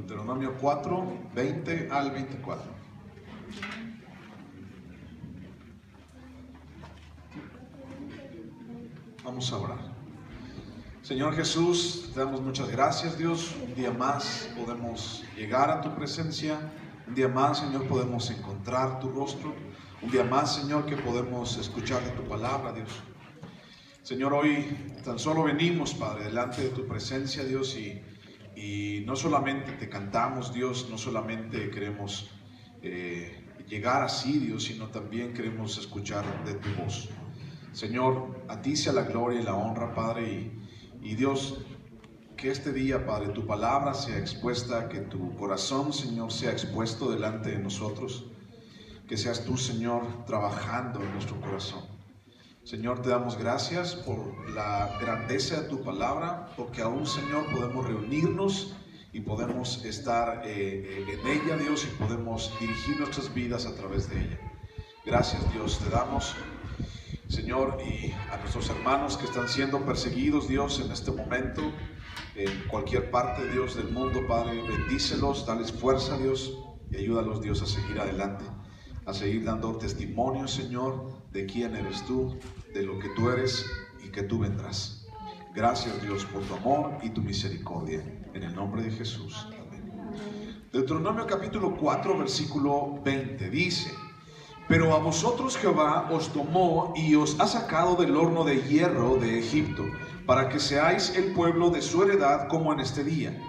Deuteronomio 4, 20 al 24. Vamos a orar. Señor Jesús, te damos muchas gracias, Dios. Un día más podemos llegar a tu presencia. Un día más, Señor, podemos encontrar tu rostro. Un día más, Señor, que podemos escuchar de tu palabra, Dios. Señor, hoy tan solo venimos, Padre, delante de tu presencia, Dios, y no solamente te cantamos, Dios, no solamente queremos llegar así, Dios, sino también queremos escuchar de tu voz. Señor, a ti sea la gloria y la honra, Padre, y Dios, que este día, Padre, tu palabra sea expuesta, que tu corazón, Señor, sea expuesto delante de nosotros, que seas tú, Señor, trabajando en nuestro corazón. Señor, te damos gracias por la grandeza de tu palabra, porque aún, Señor, podemos reunirnos y podemos estar en ella, Dios, y podemos dirigir nuestras vidas a través de ella. Gracias, Dios, te damos, Señor, y a nuestros hermanos que están siendo perseguidos, Dios, en este momento, en cualquier parte, Dios, del mundo, Padre, bendícelos, dales fuerza, Dios, y ayúdalos, Dios, a seguir adelante, a seguir dando testimonio, Señor, de quién eres tú, de lo que tú eres y que tú vendrás. Gracias, Dios, por tu amor y tu misericordia. En el nombre de Jesús. Amén. Deuteronomio capítulo 4, versículo 20 dice: Pero a vosotros Jehová os tomó y os ha sacado del horno de hierro de Egipto, para que seáis el pueblo de su heredad como en este día.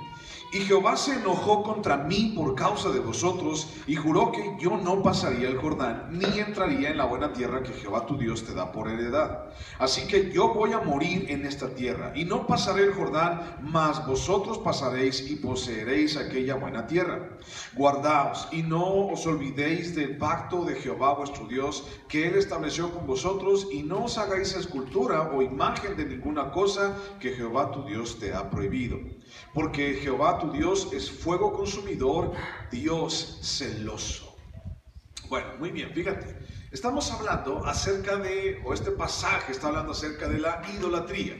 Y Jehová se enojó contra mí por causa de vosotros, y juró que yo no pasaría el Jordán, ni entraría en la buena tierra que Jehová tu Dios te da por heredad. Así que yo voy a morir en esta tierra, y no pasaré el Jordán, mas vosotros pasaréis y poseeréis aquella buena tierra. Guardaos, y no os olvidéis del pacto de Jehová vuestro Dios, que Él estableció con vosotros, y no os hagáis escultura o imagen de ninguna cosa que Jehová tu Dios te ha prohibido. Porque Jehová tu Dios es fuego consumidor, Dios celoso. Bueno, muy bien, fíjate, estamos hablando acerca de, o este pasaje está hablando acerca de la idolatría.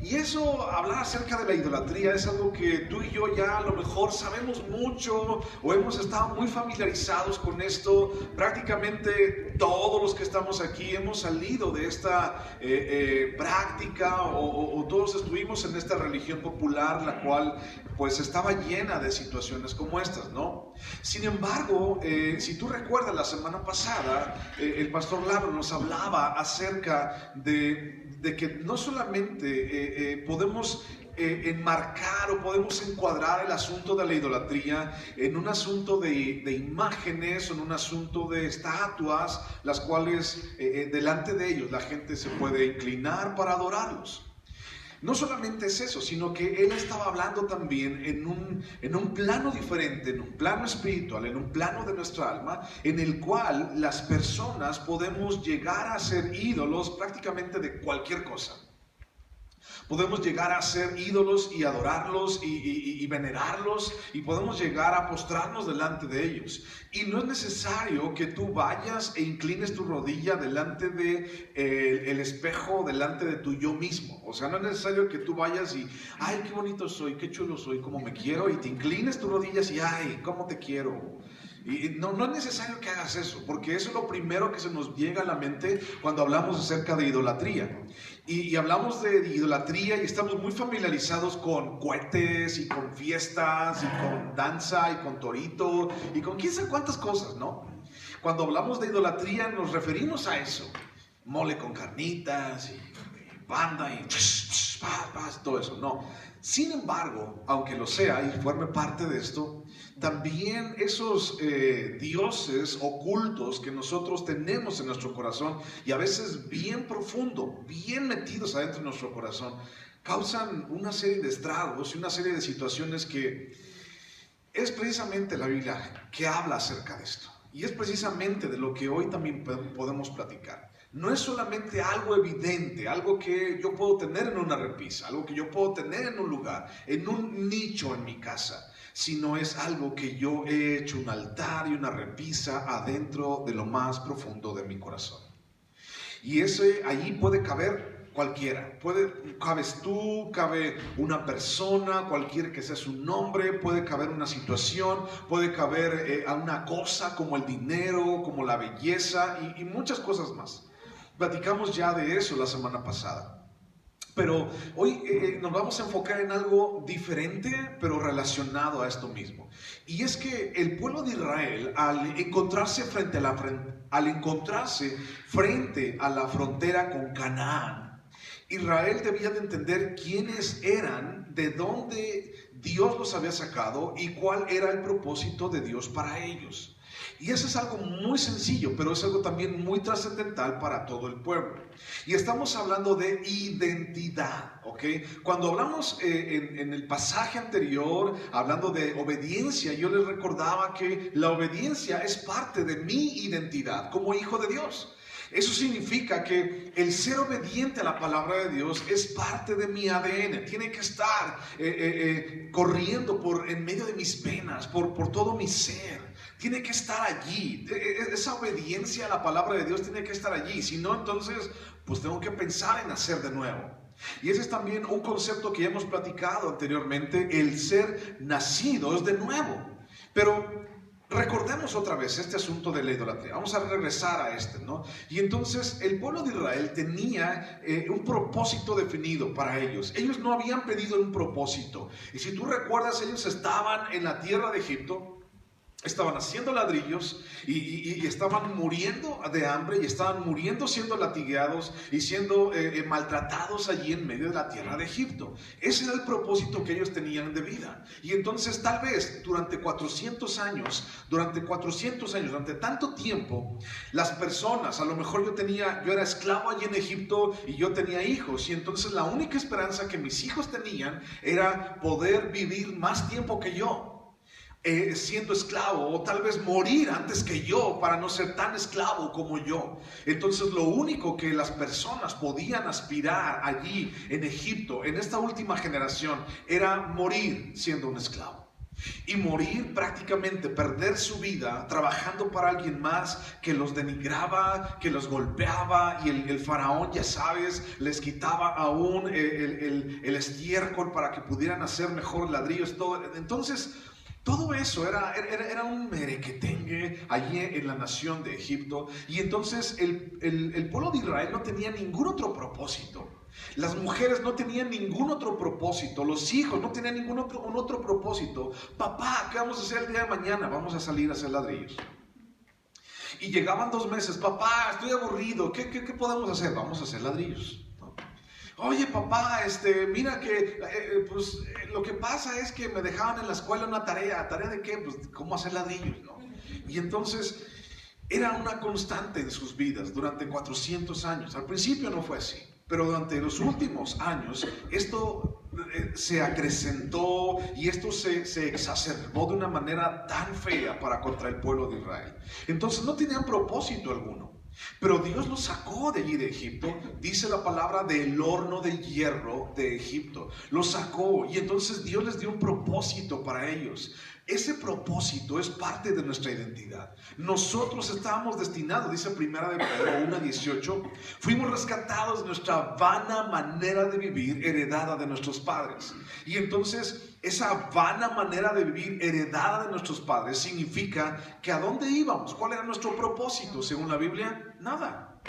Y eso, hablar acerca de la idolatría, es algo que tú y yo ya a lo mejor sabemos mucho o hemos estado muy familiarizados con esto. Prácticamente todos los que estamos aquí hemos salido de esta práctica o todos estuvimos en esta religión popular, la cual pues estaba llena de situaciones como estas, ¿no? Sin embargo, si tú recuerdas la semana pasada, el pastor Labro nos hablaba acerca de que no solamente podemos enmarcar o podemos encuadrar el asunto de la idolatría en un asunto de imágenes o en un asunto de estatuas, las cuales delante de ellos la gente se puede inclinar para adorarlos. No solamente es eso, sino que él estaba hablando también en un plano diferente, en un plano espiritual, en un plano de nuestra alma, en el cual las personas podemos llegar a ser ídolos prácticamente de cualquier cosa. Podemos llegar a ser ídolos y adorarlos y venerarlos, y podemos llegar a postrarnos delante de ellos. Y no es necesario que tú vayas e inclines tu rodilla delante de el espejo, delante de tu yo mismo. O sea, no es necesario que tú vayas y, ay, qué bonito soy, qué chulo soy, cómo me quiero, y te inclines tus rodillas y, ay, cómo te quiero. Y no es necesario que hagas eso, porque eso es lo primero que se nos llega a la mente cuando hablamos acerca de idolatría. Y hablamos de idolatría y estamos muy familiarizados con cohetes y con fiestas y con danza y con torito y con quién sabe cuántas cosas, ¿no? Cuando hablamos de idolatría nos referimos a eso: mole con carnitas y banda y todo eso, no. Sin embargo, aunque lo sea y forme parte de esto, también esos dioses ocultos que nosotros tenemos en nuestro corazón, y a veces bien profundo, bien metidos adentro de nuestro corazón, causan una serie de estragos y una serie de situaciones que es precisamente la Biblia que habla acerca de esto. Y es precisamente de lo que hoy también podemos platicar. No es solamente algo evidente, algo que yo puedo tener en una repisa, algo que yo puedo tener en un lugar, en un nicho en mi casa, sino es algo que yo he hecho un altar y una repisa adentro de lo más profundo de mi corazón. Y allí puede caber cualquiera. Cabes tú, cabe una persona, cualquiera que sea su nombre, puede caber una situación, puede caber a una cosa como el dinero, como la belleza y muchas cosas más. Platicamos ya de eso la semana pasada. Pero hoy nos vamos a enfocar en algo diferente, pero relacionado a esto mismo. Y es que el pueblo de Israel, al encontrarse frente a la frontera con Canaán, Israel debía de entender quiénes eran, de dónde Dios los había sacado y cuál era el propósito de Dios para ellos. Y eso es algo muy sencillo, pero es algo también muy trascendental para todo el pueblo. Y estamos hablando de identidad, ¿ok? Cuando hablamos en el pasaje anterior, hablando de obediencia, yo les recordaba que la obediencia es parte de mi identidad como hijo de Dios. Eso significa que el ser obediente a la palabra de Dios es parte de mi ADN. Tiene que estar corriendo en medio de mis venas, por todo mi ser. Tiene que estar allí. Esa obediencia a la palabra de Dios tiene que estar allí. Si no, entonces, pues tengo que pensar en nacer de nuevo. Y ese es también un concepto que ya hemos platicado anteriormente. El ser nacido es de nuevo. Pero recordemos otra vez este asunto de la idolatría. Vamos a regresar a ¿no? Y entonces el pueblo de Israel tenía un propósito definido para ellos. Ellos no habían pedido un propósito. Y si tú recuerdas, ellos estaban en la tierra de Egipto. Estaban haciendo ladrillos y estaban muriendo de hambre y estaban muriendo siendo latigados y siendo maltratados allí en medio de la tierra de Egipto. Ese era el propósito que ellos tenían de vida. Y entonces tal vez durante 400 años, durante tanto tiempo, las personas, a lo mejor yo era esclavo allí en Egipto y yo tenía hijos. Y entonces la única esperanza que mis hijos tenían era poder vivir más tiempo que yo. Siendo esclavo, o tal vez morir antes que yo para no ser tan esclavo como yo. Entonces lo único que las personas podían aspirar allí en Egipto, en esta última generación, era morir siendo un esclavo. Y morir prácticamente, perder su vida trabajando para alguien más que los denigraba, que los golpeaba, y el faraón, ya sabes, les quitaba aún el estiércol para que pudieran hacer mejor ladrillos, todo. Entonces todo eso era un merequetengue allí en la nación de Egipto. Y entonces el pueblo de Israel no tenía ningún otro propósito. Las mujeres no tenían ningún otro propósito. Los hijos no tenían ningún otro propósito. Papá, ¿qué vamos a hacer el día de mañana? Vamos a salir a hacer ladrillos. Y llegaban 2 meses. Papá, estoy aburrido. ¿Qué podemos hacer? Vamos a hacer ladrillos. Oye, papá, mira que lo que pasa es que me dejaban en la escuela una tarea. ¿Tarea de qué? Pues cómo hacer ladrillos, ¿no? Y entonces era una constante en sus vidas durante 400 años. Al principio no fue así, pero durante los últimos años esto se acrecentó y esto se exacerbó de una manera tan fea para contra el pueblo de Israel. Entonces no tenían propósito alguno. Pero Dios los sacó de allí de Egipto. Dice la palabra del horno de hierro de Egipto. Los sacó y entonces Dios les dio un propósito para ellos. Ese propósito es parte de nuestra identidad. Nosotros estábamos destinados, dice 1 Pedro 1:18, fuimos rescatados de nuestra vana manera de vivir heredada de nuestros padres. Y entonces esa vana manera de vivir heredada de nuestros padres significa que ¿a dónde íbamos? ¿Cuál era nuestro propósito? Según la Biblia, nada.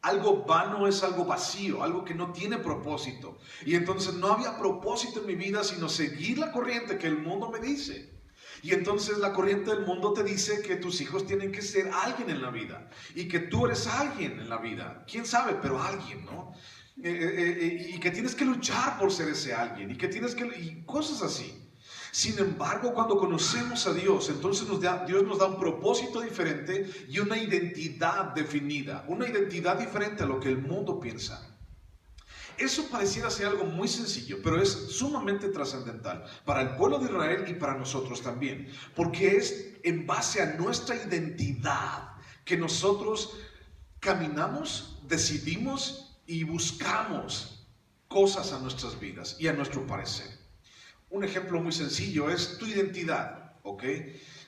Algo vano es algo vacío, algo que no tiene propósito. Y entonces no había propósito en mi vida sino seguir la corriente que el mundo me dice. Y entonces la corriente del mundo te dice que tus hijos tienen que ser alguien en la vida y que tú eres alguien en la vida. ¿Quién sabe? Pero alguien, ¿no? Y que tienes que luchar por ser ese alguien y cosas así. Sin embargo, cuando conocemos a Dios, entonces Dios nos da un propósito diferente y una identidad definida, una identidad diferente a lo que el mundo piensa. Eso pareciera ser algo muy sencillo, pero es sumamente trascendental para el pueblo de Israel y para nosotros también, porque es en base a nuestra identidad que nosotros caminamos, decidimos y buscamos cosas a nuestras vidas y a nuestro parecer. Un ejemplo muy sencillo es tu identidad, ¿ok?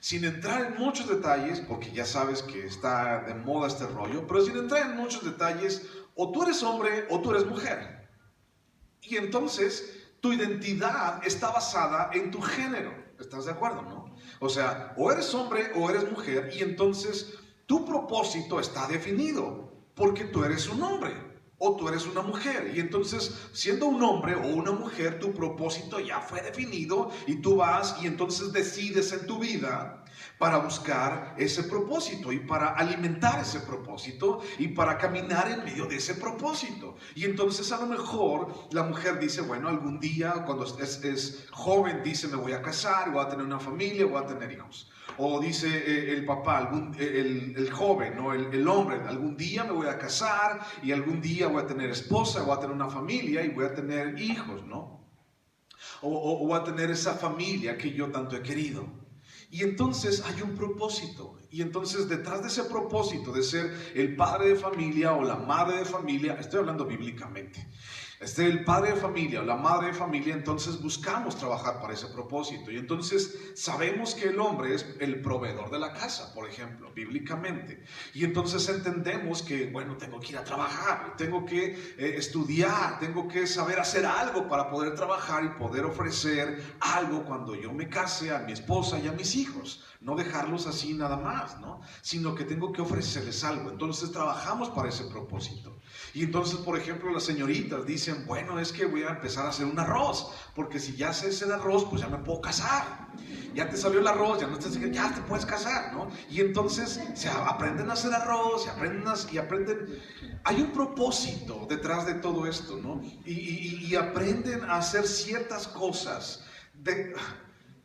Sin entrar en muchos detalles, porque ya sabes que está de moda este rollo, pero sin entrar en muchos detalles, o tú eres hombre o tú eres mujer. Y entonces tu identidad está basada en tu género. ¿Estás de acuerdo, no? O sea, o eres hombre o eres mujer, y entonces tu propósito está definido porque tú eres un hombre o tú eres una mujer. Y entonces, siendo un hombre o una mujer, tu propósito ya fue definido y tú vas y entonces decides en tu vida para buscar ese propósito y para alimentar ese propósito y para caminar en medio de ese propósito. Y entonces a lo mejor la mujer dice, bueno, algún día cuando es joven dice, me voy a casar, voy a tener una familia, voy a tener hijos. O dice el papá, el joven, ¿no? el hombre, algún día me voy a casar y algún día voy a tener esposa, voy a tener una familia y voy a tener hijos, ¿no? O voy a tener esa familia que yo tanto he querido. Y entonces hay un propósito. Y entonces detrás de ese propósito de ser el padre de familia o la madre de familia, estoy hablando bíblicamente, el padre de familia o la madre de familia, entonces buscamos trabajar para ese propósito. Y entonces sabemos que el hombre es el proveedor de la casa, por ejemplo, bíblicamente. Y entonces entendemos que, bueno, tengo que ir a trabajar, tengo que estudiar, tengo que saber hacer algo para poder trabajar y poder ofrecer algo cuando yo me case a mi esposa y a mis hijos. No dejarlos así nada más, ¿no? Sino que tengo que ofrecerles algo. Entonces trabajamos para ese propósito. Y entonces, por ejemplo, las señoritas dicen, bueno, es que voy a empezar a hacer un arroz, porque si ya sé hacer arroz, pues ya me puedo casar. Ya te salió el arroz, ya te puedes casar, ¿no? Y entonces aprenden a hacer arroz, y aprenden. Hay un propósito detrás de todo esto, ¿no? Y aprenden a hacer ciertas cosas.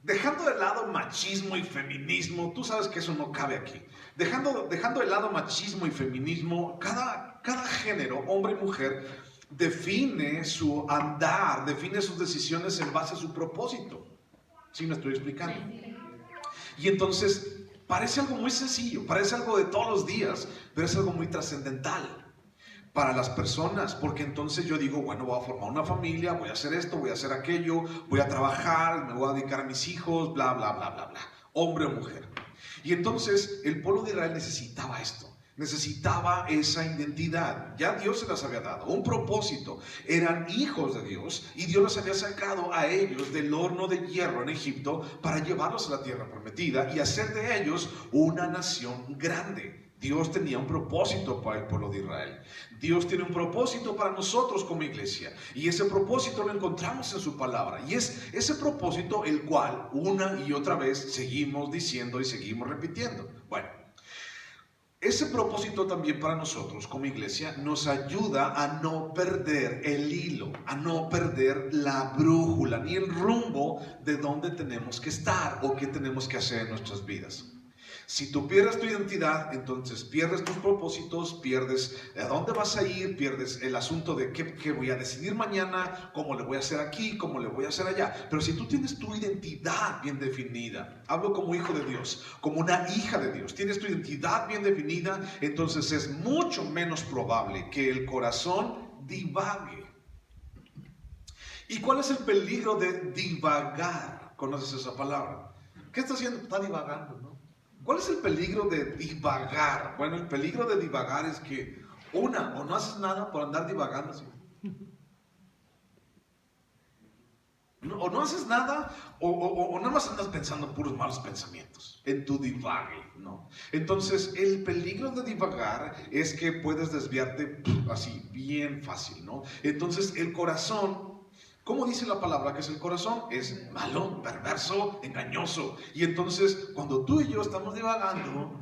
Dejando de lado machismo y feminismo, tú sabes que eso no cabe aquí. Dejando de lado machismo y feminismo, cada género, hombre y mujer, define su andar, define sus decisiones en base a su propósito. ¿Sí me estoy explicando? Y entonces, parece algo muy sencillo, parece algo de todos los días, pero es algo muy trascendental para las personas, porque entonces yo digo, bueno, voy a formar una familia, voy a hacer esto, voy a hacer aquello, voy a trabajar, me voy a dedicar a mis hijos, bla, bla, bla, bla, bla, hombre o mujer. Y entonces el pueblo de Israel necesitaba esto, necesitaba esa identidad. Ya Dios se las había dado, un propósito. Eran hijos de Dios y Dios los había sacado a ellos del horno de hierro en Egipto para llevarlos a la tierra prometida y hacer de ellos una nación grande. Dios tenía un propósito para el pueblo de Israel. Dios tiene un propósito para nosotros como iglesia. Y ese propósito lo encontramos en su palabra. Y es ese propósito el cual una y otra vez seguimos diciendo y seguimos repitiendo. Bueno, ese propósito también para nosotros como iglesia nos ayuda a no perder el hilo, a no perder la brújula, ni el rumbo de dónde tenemos que estar o qué tenemos que hacer en nuestras vidas. Si tú pierdes tu identidad, entonces pierdes tus propósitos, pierdes a dónde vas a ir, pierdes el asunto de qué voy a decidir mañana, cómo le voy a hacer aquí, cómo le voy a hacer allá. Pero si tú tienes tu identidad bien definida, hablo como hijo de Dios, como una hija de Dios, tienes tu identidad bien definida, entonces es mucho menos probable que el corazón divague. ¿Y cuál es el peligro de divagar? ¿Conoces esa palabra? ¿Qué está haciendo? Está divagando, ¿no? ¿Cuál es el peligro de divagar? Bueno, el peligro de divagar es que o no haces nada por andar divagando así. O no haces nada o nada más andas pensando puros malos pensamientos en tu divague, ¿no? Entonces, el peligro de divagar es que puedes desviarte así bien fácil, ¿no? Entonces, el corazón, ¿cómo dice la palabra que es el corazón? Es malo, perverso, engañoso. Y entonces, cuando tú y yo estamos divagando,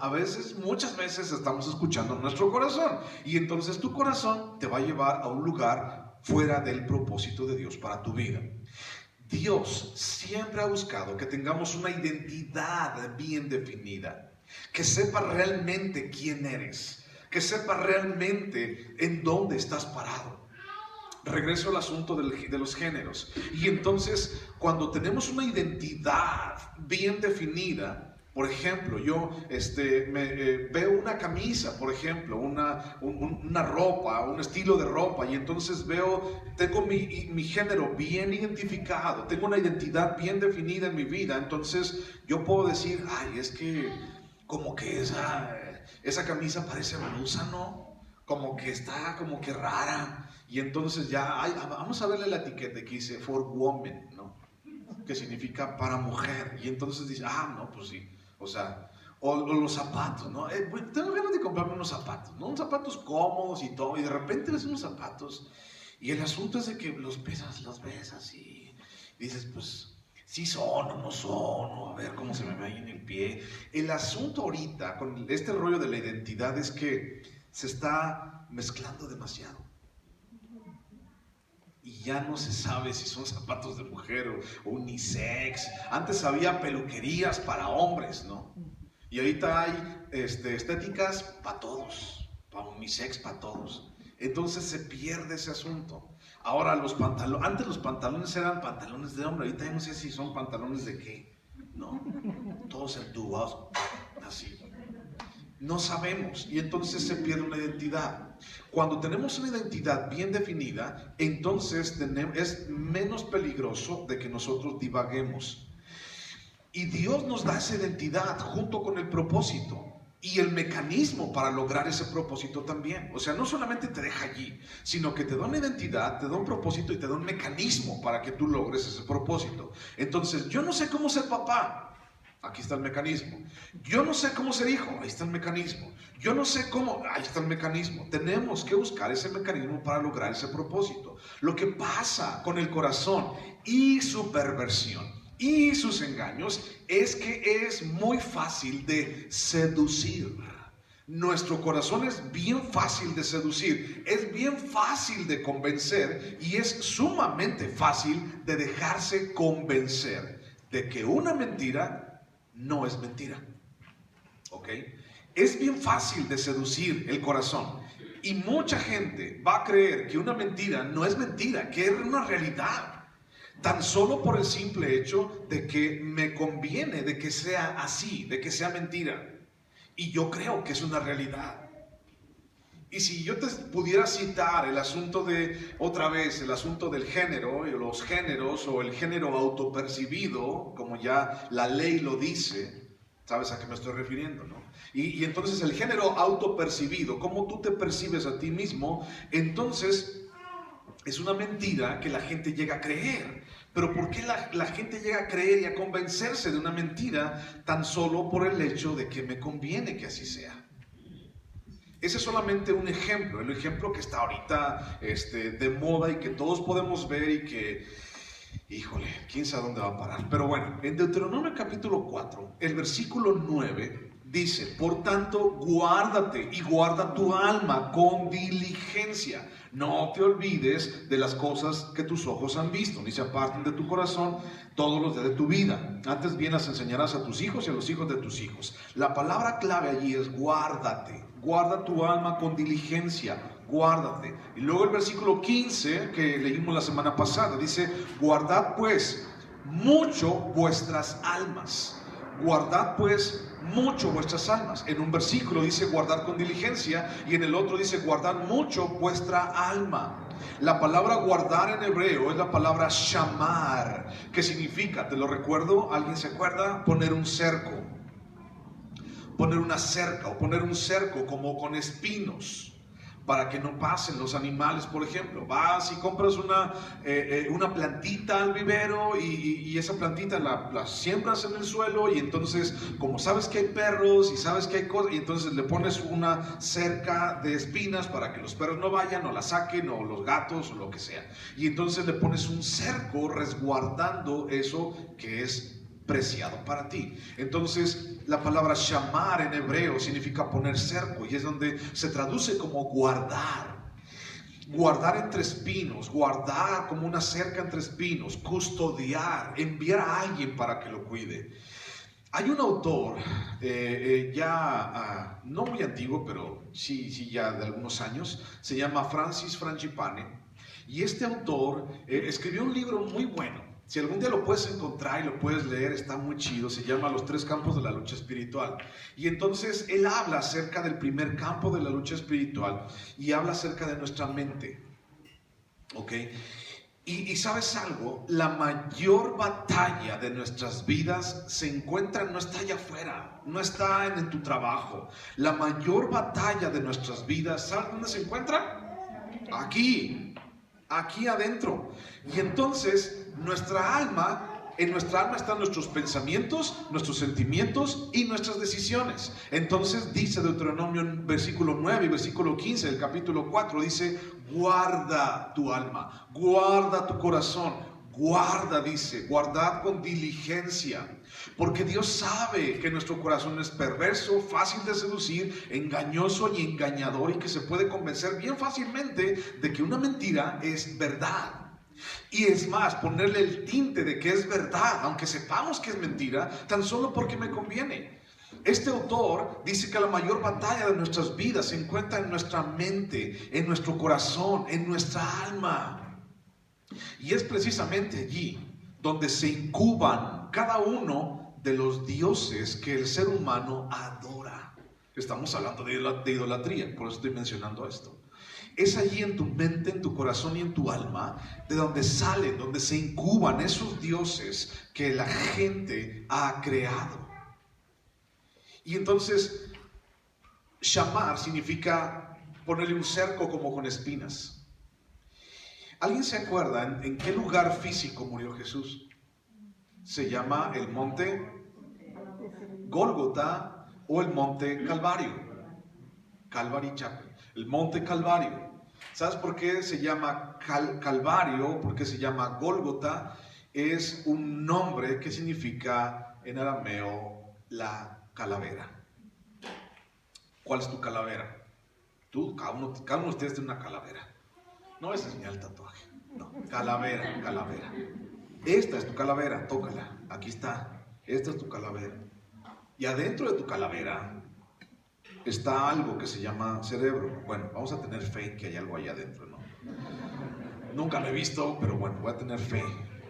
muchas veces estamos escuchando nuestro corazón. Y entonces tu corazón te va a llevar a un lugar fuera del propósito de Dios para tu vida. Dios siempre ha buscado que tengamos una identidad bien definida, que sepa realmente quién eres, que sepa realmente en dónde estás parado. Regreso al asunto de los géneros. Y entonces, cuando tenemos una identidad bien definida, por ejemplo, yo veo una camisa, por ejemplo, una ropa, un estilo de ropa, y entonces tengo mi género bien identificado, tengo una identidad bien definida en mi vida. Entonces yo puedo decir, ay, es que como que esa camisa parece blusa, ¿no? como que está como que rara. Y entonces ya, vamos a verle la etiqueta que dice for woman, ¿no? Que significa para mujer. Y entonces dice, no, pues sí. O sea, o los zapatos, ¿no? Tengo ganas de comprarme unos zapatos, ¿no? Unos zapatos cómodos y todo. Y de repente ves unos zapatos. Y el asunto es de que los ves así. Y dices, pues, sí son o no son, o a ver cómo se me ve ahí en el pie. El asunto ahorita con este rollo de la identidad es que se está mezclando demasiado. Y ya no se sabe si son zapatos de mujer o unisex. Antes había peluquerías para hombres, ¿no? Y ahorita hay estéticas para todos, para unisex para todos. Entonces se pierde ese asunto. Ahora antes los pantalones eran pantalones de hombre, ahorita ya no sé si son pantalones de qué, ¿no? Todos entubados, así. No sabemos, y entonces se pierde una identidad. Cuando tenemos una identidad bien definida, entonces es menos peligroso de que nosotros divaguemos. Y Dios nos da esa identidad junto con el propósito y el mecanismo para lograr ese propósito también. O sea, no solamente te deja allí, sino que te da una identidad, te da un propósito y te da un mecanismo para que tú logres ese propósito. Entonces, yo no sé cómo ser papá. Aquí está el mecanismo. Yo no sé cómo ser hijo. Ahí está el mecanismo. Yo no sé cómo. Ahí está el mecanismo. Tenemos que buscar ese mecanismo para lograr ese propósito. Lo que pasa con el corazón y su perversión y sus engaños es que es muy fácil de seducir. Nuestro corazón es bien fácil de seducir, es bien fácil de convencer y es sumamente fácil de dejarse convencer de que una mentira no es mentira. ¿Ok? Es bien fácil de seducir el corazón y mucha gente va a creer que una mentira no es mentira, que es una realidad, tan solo por el simple hecho de que me conviene, de que sea así, de que sea mentira. Y yo creo que es una realidad. Y si yo te pudiera citar el asunto de, otra vez, el asunto del género, los géneros o el género autopercibido, como ya la ley lo dice, ¿sabes a qué me estoy refiriendo, no? Y entonces el género autopercibido, cómo tú te percibes a ti mismo, entonces es una mentira que la gente llega a creer. Pero ¿por qué la gente llega a creer y a convencerse de una mentira tan solo por el hecho de que me conviene que así sea? Ese es solamente un ejemplo, el ejemplo que está ahorita de moda y que todos podemos ver y que, híjole, quién sabe dónde va a parar. Pero bueno, en Deuteronomio capítulo 4, el versículo 9 dice, por tanto, guárdate y guarda tu alma con diligencia. No te olvides de las cosas que tus ojos han visto, ni se aparten de tu corazón todos los días de tu vida. Antes bien las enseñarás a tus hijos y a los hijos de tus hijos. La palabra clave allí es guárdate. Guarda tu alma con diligencia, guárdate. Y luego el versículo 15 que leímos la semana pasada dice, guardad pues mucho vuestras almas. Guardad pues mucho vuestras almas. En un versículo dice guardar con diligencia y en el otro dice guardad mucho vuestra alma. La palabra guardar en hebreo es la palabra shamar, que significa, te lo recuerdo, ¿alguien se acuerda? Poner un cerco, poner una cerca o poner un cerco como con espinos para que no pasen los animales. Por ejemplo, vas y compras una plantita al vivero y esa plantita la siembras en el suelo y entonces, como sabes que hay perros y sabes que hay cosas, y entonces le pones una cerca de espinas para que los perros no vayan o la saquen o los gatos o lo que sea. Y entonces le pones un cerco resguardando eso que es preciado para ti. Entonces la palabra shamar en hebreo significa poner cerco y es donde se traduce como guardar. Guardar entre espinos, guardar como una cerca entre espinos, custodiar, enviar a alguien para que lo cuide. Hay un autor no muy antiguo, pero sí ya de algunos años, se llama Francis Frangipane, y este autor escribió un libro muy bueno. Si algún día lo puedes encontrar y lo puedes leer, está muy chido. Se llama Los tres campos de la lucha espiritual. Y entonces él habla acerca del primer campo de la lucha espiritual y habla acerca de nuestra mente. ¿Ok? Y sabes algo, la mayor batalla de nuestras vidas se encuentra, no está allá afuera, no está en tu trabajo. La mayor batalla de nuestras vidas, ¿sabes dónde se encuentra? Aquí adentro. Y entonces en nuestra alma están nuestros pensamientos, nuestros sentimientos y nuestras decisiones. Entonces dice Deuteronomio en versículo 9 y versículo 15 del capítulo 4, dice: guarda tu alma, guarda tu corazón, dice, guardad con diligencia. Porque Dios sabe que nuestro corazón es perverso, fácil de seducir, engañoso y engañador, y que se puede convencer bien fácilmente de que una mentira es verdad. Y es más, ponerle el tinte de que es verdad, aunque sepamos que es mentira, tan solo porque me conviene. Este autor dice que la mayor batalla de nuestras vidas se encuentra en nuestra mente, en nuestro corazón, en nuestra alma. Y es precisamente allí donde se incuban cada uno de los dioses que el ser humano adora. Estamos hablando de idolatría, por eso estoy mencionando esto. Es allí en tu mente, en tu corazón y en tu alma de donde salen, donde se incuban esos dioses que la gente ha creado. Y entonces, shamar significa ponerle un cerco como con espinas. ¿Alguien se acuerda en qué lugar físico murió Jesús? Se llama el monte Gólgota o el monte Calvario. Calvary Chapel. El monte Calvario. ¿Sabes por qué se llama Calvario? ¿Por qué se llama Gólgota? Es un nombre que significa en arameo la calavera. ¿Cuál es tu calavera? Tú, cada uno de ustedes tiene una calavera. No, ese es mi tatuaje. No, calavera. Esta es tu calavera, tócala. Aquí está. Esta es tu calavera. Y adentro de tu calavera está algo que se llama cerebro. Bueno, vamos a tener fe en que hay algo allá adentro, ¿no? Nunca lo he visto, pero bueno, voy a tener fe.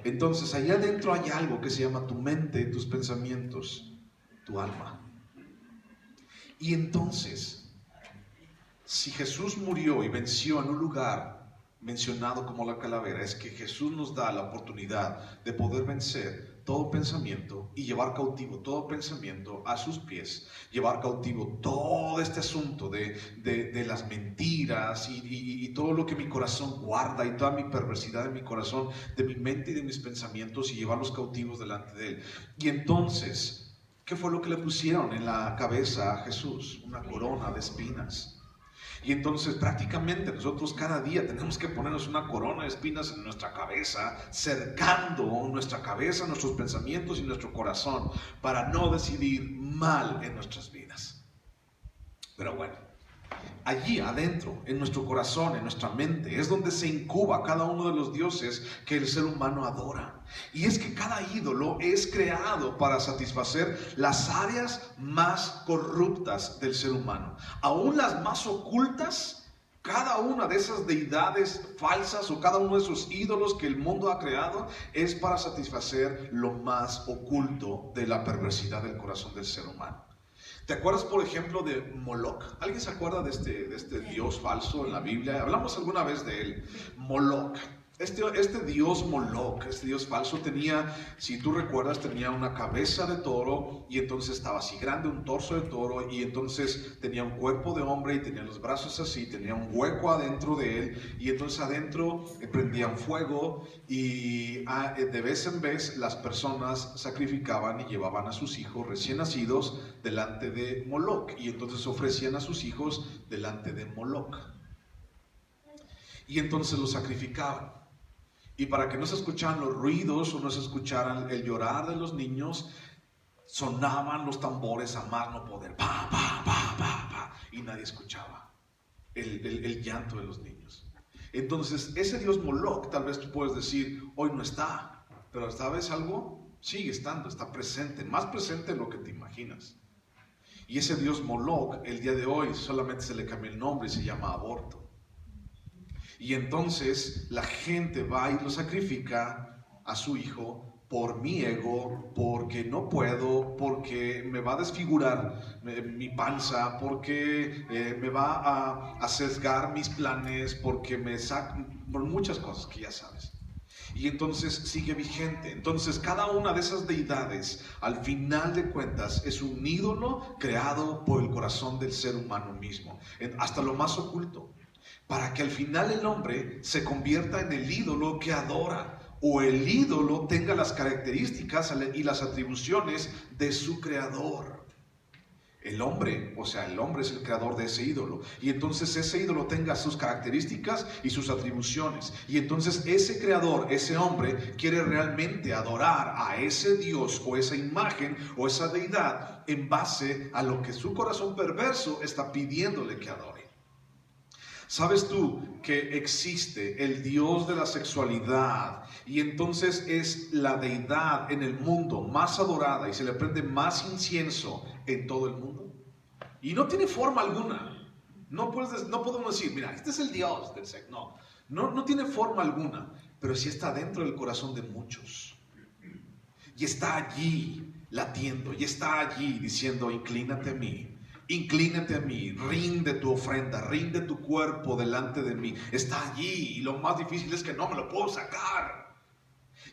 Entonces, allá adentro hay algo que se llama tu mente, tus pensamientos, tu alma. Y entonces, si Jesús murió y venció en un lugar mencionado como la calavera, es que Jesús nos da la oportunidad de poder vencer todo pensamiento y llevar cautivo todo pensamiento a sus pies, llevar cautivo todo este asunto de las mentiras y todo lo que mi corazón guarda y toda mi perversidad en mi corazón, de mi mente y de mis pensamientos, y llevarlos cautivos delante de Él. Y entonces, ¿qué fue lo que le pusieron en la cabeza a Jesús? Una corona de espinas. Y entonces prácticamente nosotros cada día tenemos que ponernos una corona de espinas en nuestra cabeza, cercando nuestra cabeza, nuestros pensamientos y nuestro corazón, para no decidir mal en nuestras vidas. Pero bueno, allí adentro, en nuestro corazón, en nuestra mente, es donde se incuba cada uno de los dioses que el ser humano adora. Y es que cada ídolo es creado para satisfacer las áreas más corruptas del ser humano, aún las más ocultas. Cada una de esas deidades falsas o cada uno de esos ídolos que el mundo ha creado es para satisfacer lo más oculto de la perversidad del corazón del ser humano. ¿Te acuerdas, por ejemplo, de Moloch? ¿Alguien se acuerda de este dios falso en la Biblia? Hablamos alguna vez de él. Moloch. Este dios Moloch, este dios falso, tenía, si tú recuerdas, tenía una cabeza de toro, y entonces estaba así grande, un torso de toro, y entonces tenía un cuerpo de hombre y tenía los brazos así, tenía un hueco adentro de él, y entonces adentro prendían fuego, y de vez en vez las personas sacrificaban y llevaban a sus hijos recién nacidos delante de Moloch, y entonces ofrecían a sus hijos delante de Moloch, y entonces los sacrificaban. Y para que no se escucharan los ruidos o no se escucharan el llorar de los niños, sonaban los tambores a más no poder, pa, pa, pa, pa, pa, y nadie escuchaba el llanto de los niños. Entonces, ese dios Moloch, tal vez tú puedes decir, hoy no está, pero ¿sabes algo? Sigue estando, está presente, más presente de lo que te imaginas. Y ese dios Moloch, el día de hoy, solamente se le cambió el nombre y se llama aborto. Y entonces la gente va y lo sacrifica a su hijo por mi ego, porque no puedo, porque me va a desfigurar mi panza, porque me va a sesgar mis planes, porque por muchas cosas que ya sabes. Y entonces sigue vigente. Entonces cada una de esas deidades, al final de cuentas, es un ídolo creado por el corazón del ser humano mismo, hasta lo más oculto, para que al final el hombre se convierta en el ídolo que adora, o el ídolo tenga las características y las atribuciones de su creador. El hombre es el creador de ese ídolo. Y entonces ese ídolo tenga sus características y sus atribuciones. Y entonces ese creador, ese hombre, quiere realmente adorar a ese Dios o esa imagen o esa deidad en base a lo que su corazón perverso está pidiéndole que adore. ¿Sabes tú que existe el Dios de la sexualidad y entonces es la deidad en el mundo más adorada y se le prende más incienso en todo el mundo? Y no tiene forma alguna. No podemos decir, mira, este es el Dios del sexo. No tiene forma alguna, pero sí está dentro del corazón de muchos. Y está allí latiendo, y está allí diciendo, inclínate a mí. Inclínate a mí, rinde tu ofrenda, rinde tu cuerpo delante de mí. Está allí y lo más difícil es que no me lo puedo sacar.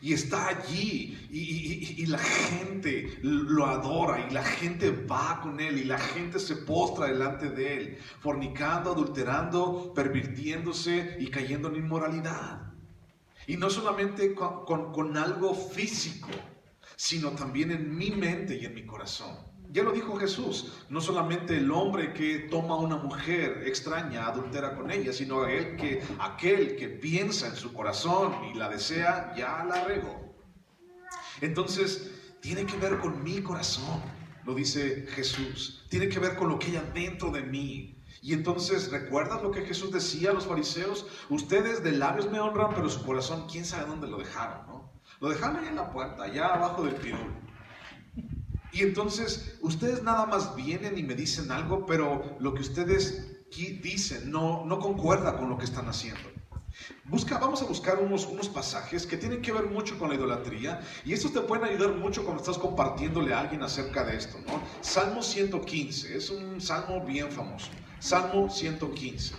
Y está allí y la gente lo adora y la gente va con él y la gente se postra delante de él, fornicando, adulterando, pervirtiéndose y cayendo en inmoralidad. Y no solamente con algo físico, sino también en mi mente y en mi corazón. Ya lo dijo Jesús, no solamente el hombre que toma a una mujer extraña, adultera con ella, sino aquel que piensa en su corazón y la desea, ya la regó. Entonces, tiene que ver con mi corazón, lo dice Jesús, tiene que ver con lo que hay dentro de mí. Y entonces, ¿recuerdas lo que Jesús decía a los fariseos? Ustedes de labios me honran, pero su corazón, quién sabe dónde lo dejaron, ¿no? Lo dejaron ahí en la puerta, allá abajo del pirul. Y entonces ustedes nada más vienen y me dicen algo, pero lo que ustedes dicen no concuerda con lo que están haciendo. Vamos a buscar unos pasajes que tienen que ver mucho con la idolatría, y estos te pueden ayudar mucho cuando estás compartiéndole a alguien acerca de esto, ¿no? Salmo 115, es un salmo bien famoso. Salmo 115.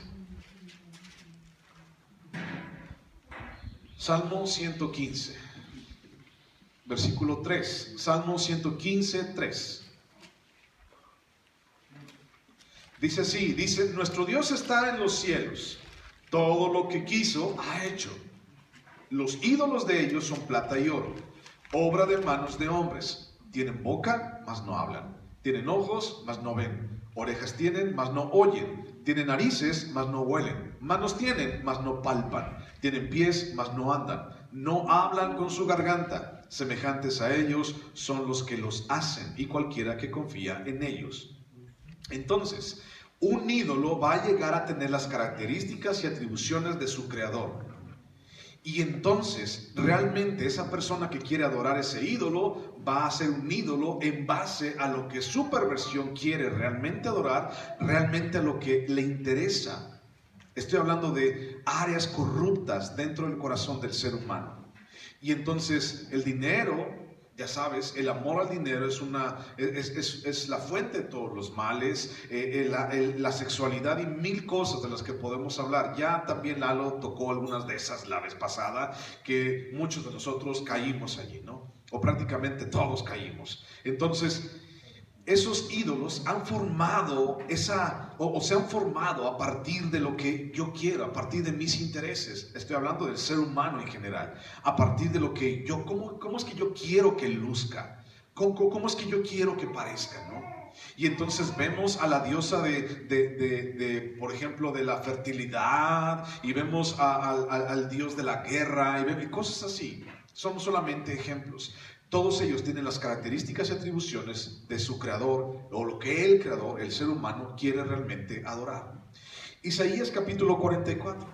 Salmo 115. Versículo 3, Salmo 115, 3. Dice así, nuestro Dios está en los cielos, todo lo que quiso ha hecho. Los ídolos de ellos son plata y oro, obra de manos de hombres. Tienen boca, mas no hablan. Tienen ojos, mas no ven. Orejas tienen, mas no oyen. Tienen narices, mas no huelen. Manos tienen, mas no palpan. Tienen pies, mas no andan. No hablan con su garganta. Semejantes a ellos son los que los hacen y cualquiera que confía en ellos. Entonces, un ídolo va a llegar a tener las características y atribuciones de su creador. Y entonces, realmente esa persona que quiere adorar ese ídolo va a ser un ídolo en base a lo que su perversión quiere realmente adorar, realmente a lo que le interesa. Estoy hablando de áreas corruptas dentro del corazón del ser humano. Y entonces el dinero, ya sabes, el amor al dinero es la fuente de todos los males, la sexualidad y mil cosas de las que podemos hablar. Ya también Lalo tocó algunas de esas la vez pasada, que muchos de nosotros caímos allí, ¿no? O prácticamente todos caímos. Entonces, esos ídolos han formado se han formado a partir de lo que yo quiero, a partir de mis intereses. Estoy hablando del ser humano en general, a partir de lo que cómo es que yo quiero que luzca, cómo es que yo quiero que parezca, ¿no? Y entonces vemos a la diosa por ejemplo, de la fertilidad, y vemos al dios de la guerra, y cosas así. Son solamente ejemplos. Todos ellos tienen las características y atribuciones de su creador, o lo que el creador, el ser humano, quiere realmente adorar. Isaías capítulo 44.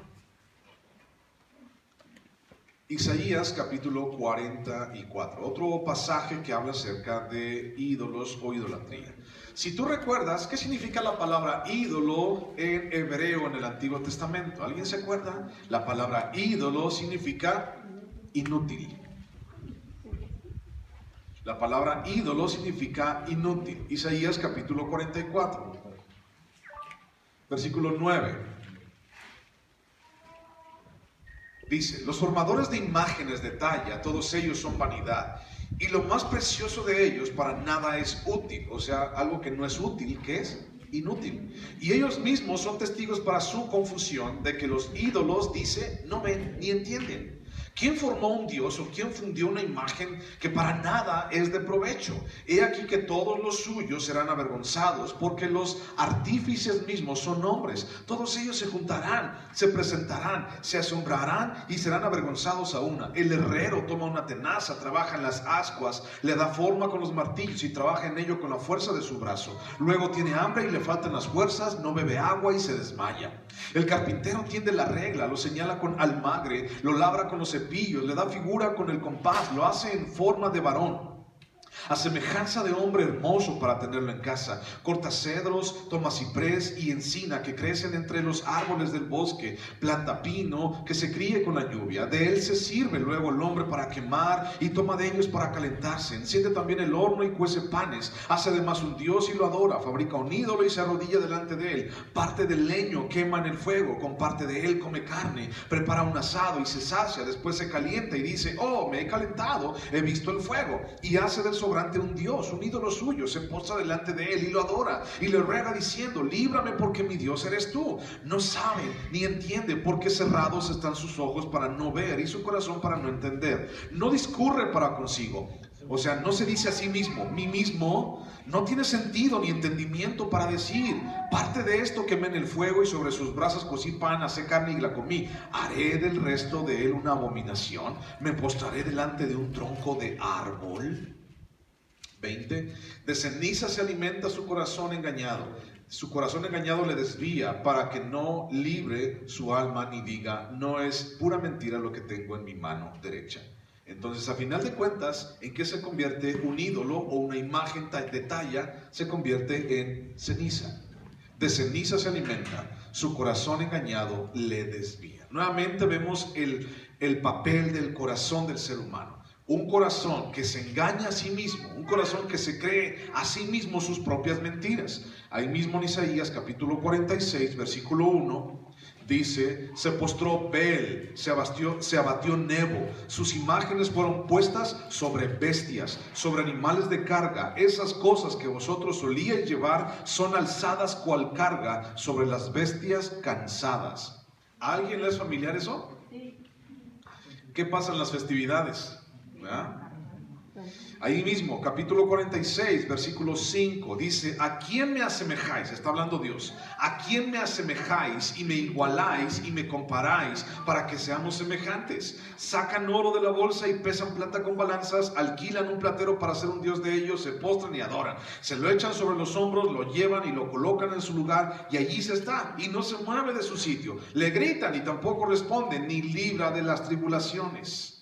Isaías capítulo 44. Otro pasaje que habla acerca de ídolos o idolatría. Si tú recuerdas, ¿qué significa la palabra ídolo en hebreo en el Antiguo Testamento? ¿Alguien se acuerda? La palabra ídolo significa inútil. La palabra ídolo significa inútil. Isaías capítulo 44, versículo 9. Dice, los formadores de imágenes de talla, todos ellos son vanidad, y lo más precioso de ellos para nada es útil. O sea, algo que no es útil, ¿qué es? Inútil. Y ellos mismos son testigos para su confusión de que los ídolos, dice, no ven ni entienden. ¿Quién formó un Dios o quién fundió una imagen que para nada es de provecho? He aquí que todos los suyos serán avergonzados, porque los artífices mismos son hombres. Todos ellos se juntarán, se presentarán, se asombrarán y serán avergonzados a una. El herrero toma una tenaza, trabaja en las ascuas, le da forma con los martillos y trabaja en ello con la fuerza de su brazo. Luego tiene hambre y le faltan las fuerzas, no bebe agua y se desmaya. El carpintero tiende la regla, lo señala con almagre, lo labra con los cepillos, le da figura con el compás, lo hace en forma de varón, a semejanza de hombre hermoso para tenerlo en casa. Corta cedros, toma ciprés y encina que crecen entre los árboles del bosque, planta pino que se críe con la lluvia. De él se sirve luego el hombre para quemar y toma de ellos para calentarse. Enciende también el horno y cuece panes. Hace además un dios y lo adora. Fabrica un ídolo y se arrodilla delante de él. Parte del leño quema en el fuego, con parte de él come carne. Prepara un asado y se sacia. Después se calienta y dice: oh, me he calentado, he visto el fuego. Y hace del sobrante un dios, un ídolo suyo. Se posa delante de él y lo adora y le ruega diciendo: líbrame, porque mi Dios eres tú. No sabe ni entiende, porque cerrados están sus ojos para no ver y su corazón para no entender. No discurre para consigo, o sea, no se dice a sí mismo, mí mismo. No tiene sentido ni entendimiento para decir: parte de esto quemé en el fuego y sobre sus brasas cocí pan, asé carne y la comí. Haré del resto de él una abominación. Me postraré delante de un tronco de árbol. 20. De ceniza se alimenta su corazón engañado. Su corazón engañado le desvía, para que no libre su alma ni diga: no es pura mentira lo que tengo en mi mano derecha. Entonces, a final de cuentas, ¿en qué se convierte un ídolo o una imagen de talla? Se convierte en ceniza. De ceniza se alimenta, su corazón engañado le desvía. Nuevamente vemos el papel del corazón del ser humano. Un corazón que se engaña a sí mismo, un corazón que se cree a sí mismo sus propias mentiras. Ahí mismo en Isaías capítulo 46, versículo 1, dice: se postró Bel, se abatió Nebo, sus imágenes fueron puestas sobre bestias, sobre animales de carga. Esas cosas que vosotros solíais llevar son alzadas cual carga sobre las bestias cansadas. ¿A alguien le es familiar eso? ¿Qué pasa en las festividades? ¿Verdad? Ahí mismo, capítulo 46, versículo 5, dice: ¿a quién me asemejáis? Está hablando Dios. ¿A quién me asemejáis y me igualáis y me comparáis para que seamos semejantes? Sacan oro de la bolsa y pesan plata con balanzas, alquilan un platero para hacer un dios de ellos, se postran y adoran. Se lo echan sobre los hombros, lo llevan y lo colocan en su lugar, y allí se está, y no se mueve de su sitio. Le gritan y tampoco responde, ni libra de las tribulaciones.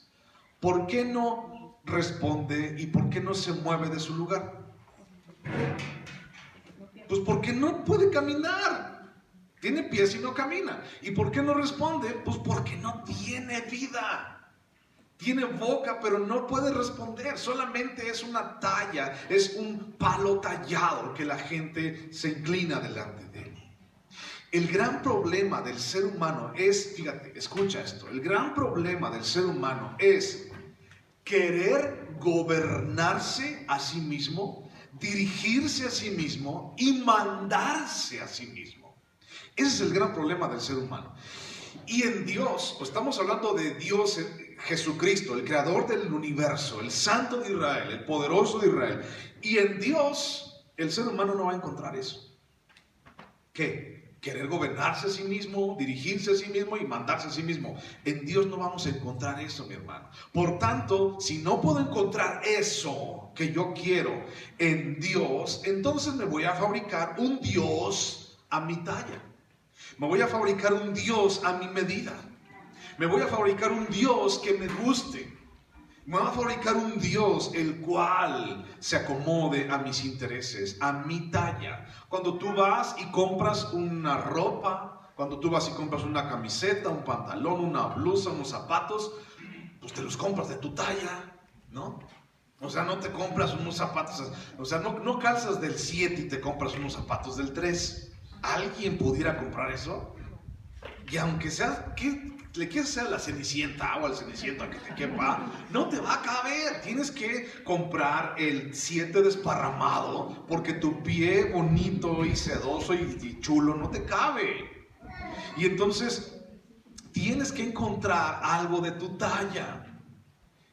¿Por qué no responde y por qué no se mueve de su lugar? Pues porque no puede caminar. Tiene pies y no camina. ¿Y por qué no responde? Pues porque no tiene vida. Tiene boca, pero no puede responder. Solamente es una talla, es un palo tallado que la gente se inclina delante de él. El gran problema del ser humano es, fíjate, escucha esto, el gran problema del ser humano es querer gobernarse a sí mismo, dirigirse a sí mismo y mandarse a sí mismo. Ese es el gran problema del ser humano. Y en Dios, pues estamos hablando de Dios, Jesucristo, el creador del universo, el santo de Israel, el poderoso de Israel. Y en Dios, el ser humano no va a encontrar eso. ¿Qué? Querer gobernarse a sí mismo, dirigirse a sí mismo y mandarse a sí mismo. En Dios no vamos a encontrar eso, mi hermano. Por tanto, si no puedo encontrar eso que yo quiero en Dios, entonces me voy a fabricar un Dios a mi talla. Me voy a fabricar un Dios a mi medida. Me voy a fabricar un Dios que me guste. Me voy a fabricar un Dios el cual se acomode a mis intereses, a mi talla. Cuando tú vas y compras una ropa, cuando tú vas y compras una camiseta, un pantalón, una blusa, unos zapatos, pues te los compras de tu talla, ¿no? O sea, no te compras unos zapatos, o sea, no calzas del 7 y te compras unos zapatos del 3. ¿Alguien pudiera comprar eso? Y aunque sea, le quieres hacer la cenicienta o al ceniciento que te quepa, no te va a caber. Tienes que comprar el 7 desparramado porque tu pie bonito y sedoso y chulo no te cabe. Y entonces tienes que encontrar algo de tu talla.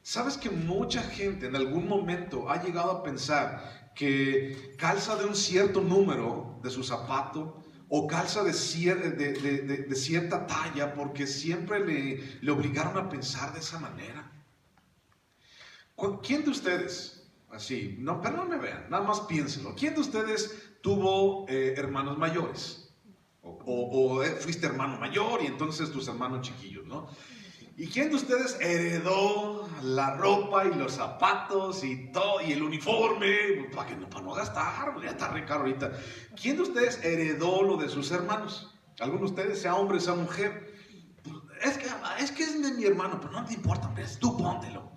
¿Sabes que mucha gente en algún momento ha llegado a pensar que calza de un cierto número de su zapato o calza de cierta talla porque siempre le obligaron a pensar de esa manera? ¿Quién de ustedes, así, no, pero no me vean, nada más piénsenlo, quién de ustedes tuvo hermanos mayores? O fuiste hermano mayor y entonces tus hermanos chiquillos, ¿no? ¿Y quién de ustedes heredó la ropa y los zapatos y todo y el uniforme para no gastar? Ya está re caro ahorita. ¿Quién de ustedes heredó lo de sus hermanos? ¿Alguno de ustedes, sea hombre, sea mujer? Es que es de mi hermano, pero no te importa, hombre, tú póntelo.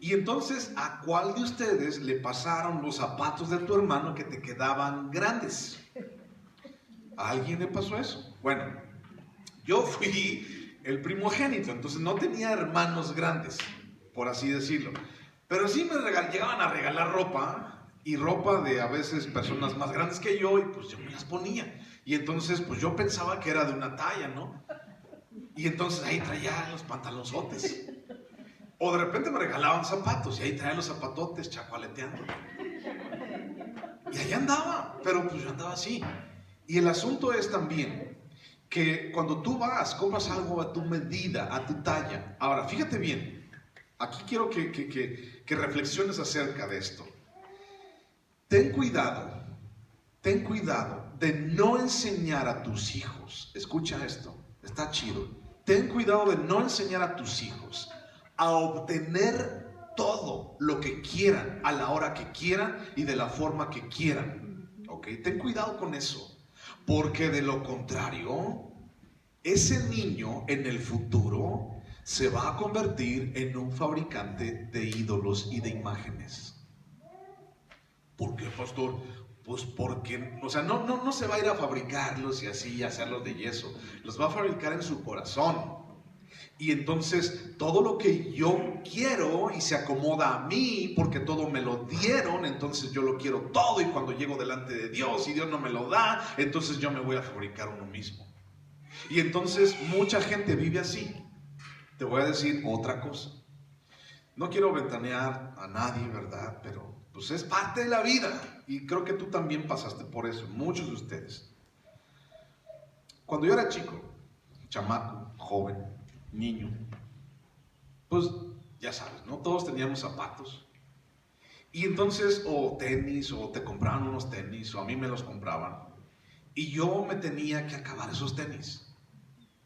Y entonces, ¿a cuál de ustedes le pasaron los zapatos de tu hermano que te quedaban grandes? ¿A alguien le pasó eso? Bueno, yo fui el primogénito, entonces no tenía hermanos grandes, por así decirlo. Pero sí me llegaban a regalar ropa, y ropa de a veces personas más grandes que yo, y pues yo me las ponía. Y entonces pues yo pensaba que era de una talla, ¿no? Y entonces ahí traía los pantalonzotes. O de repente me regalaban zapatos, y ahí traía los zapatotes chacualeteando. Y ahí andaba, pero pues yo andaba así. Y el asunto es también que cuando tú vas, compras algo a tu medida, a tu talla. Ahora, fíjate bien, aquí quiero que reflexiones acerca de esto. Ten cuidado de no enseñar a tus hijos, escucha esto, está chido. Ten cuidado de no enseñar a tus hijos a obtener todo lo que quieran, a la hora que quieran y de la forma que quieran. ¿Ok? Ten cuidado con eso. Porque de lo contrario, ese niño en el futuro se va a convertir en un fabricante de ídolos y de imágenes. ¿Por qué, pastor? Pues porque, o sea, no se va a ir a fabricarlos y así, a hacerlos de yeso. Los va a fabricar en su corazón. Y entonces todo lo que yo quiero y se acomoda a mí porque todo me lo dieron, entonces yo lo quiero todo, y cuando llego delante de Dios y Dios no me lo da, entonces yo me voy a fabricar uno mismo. Y entonces mucha gente vive así. Te voy a decir otra cosa. No quiero ventanear a nadie, ¿verdad? Pero pues es parte de la vida, y creo que tú también pasaste por eso, muchos de ustedes. Cuando yo era chico, chamaco, joven, niño, pues ya sabes, ¿no? Todos teníamos zapatos. Y entonces, o tenis, o te compraban unos tenis, o a mí me los compraban. Y yo me tenía que acabar esos tenis.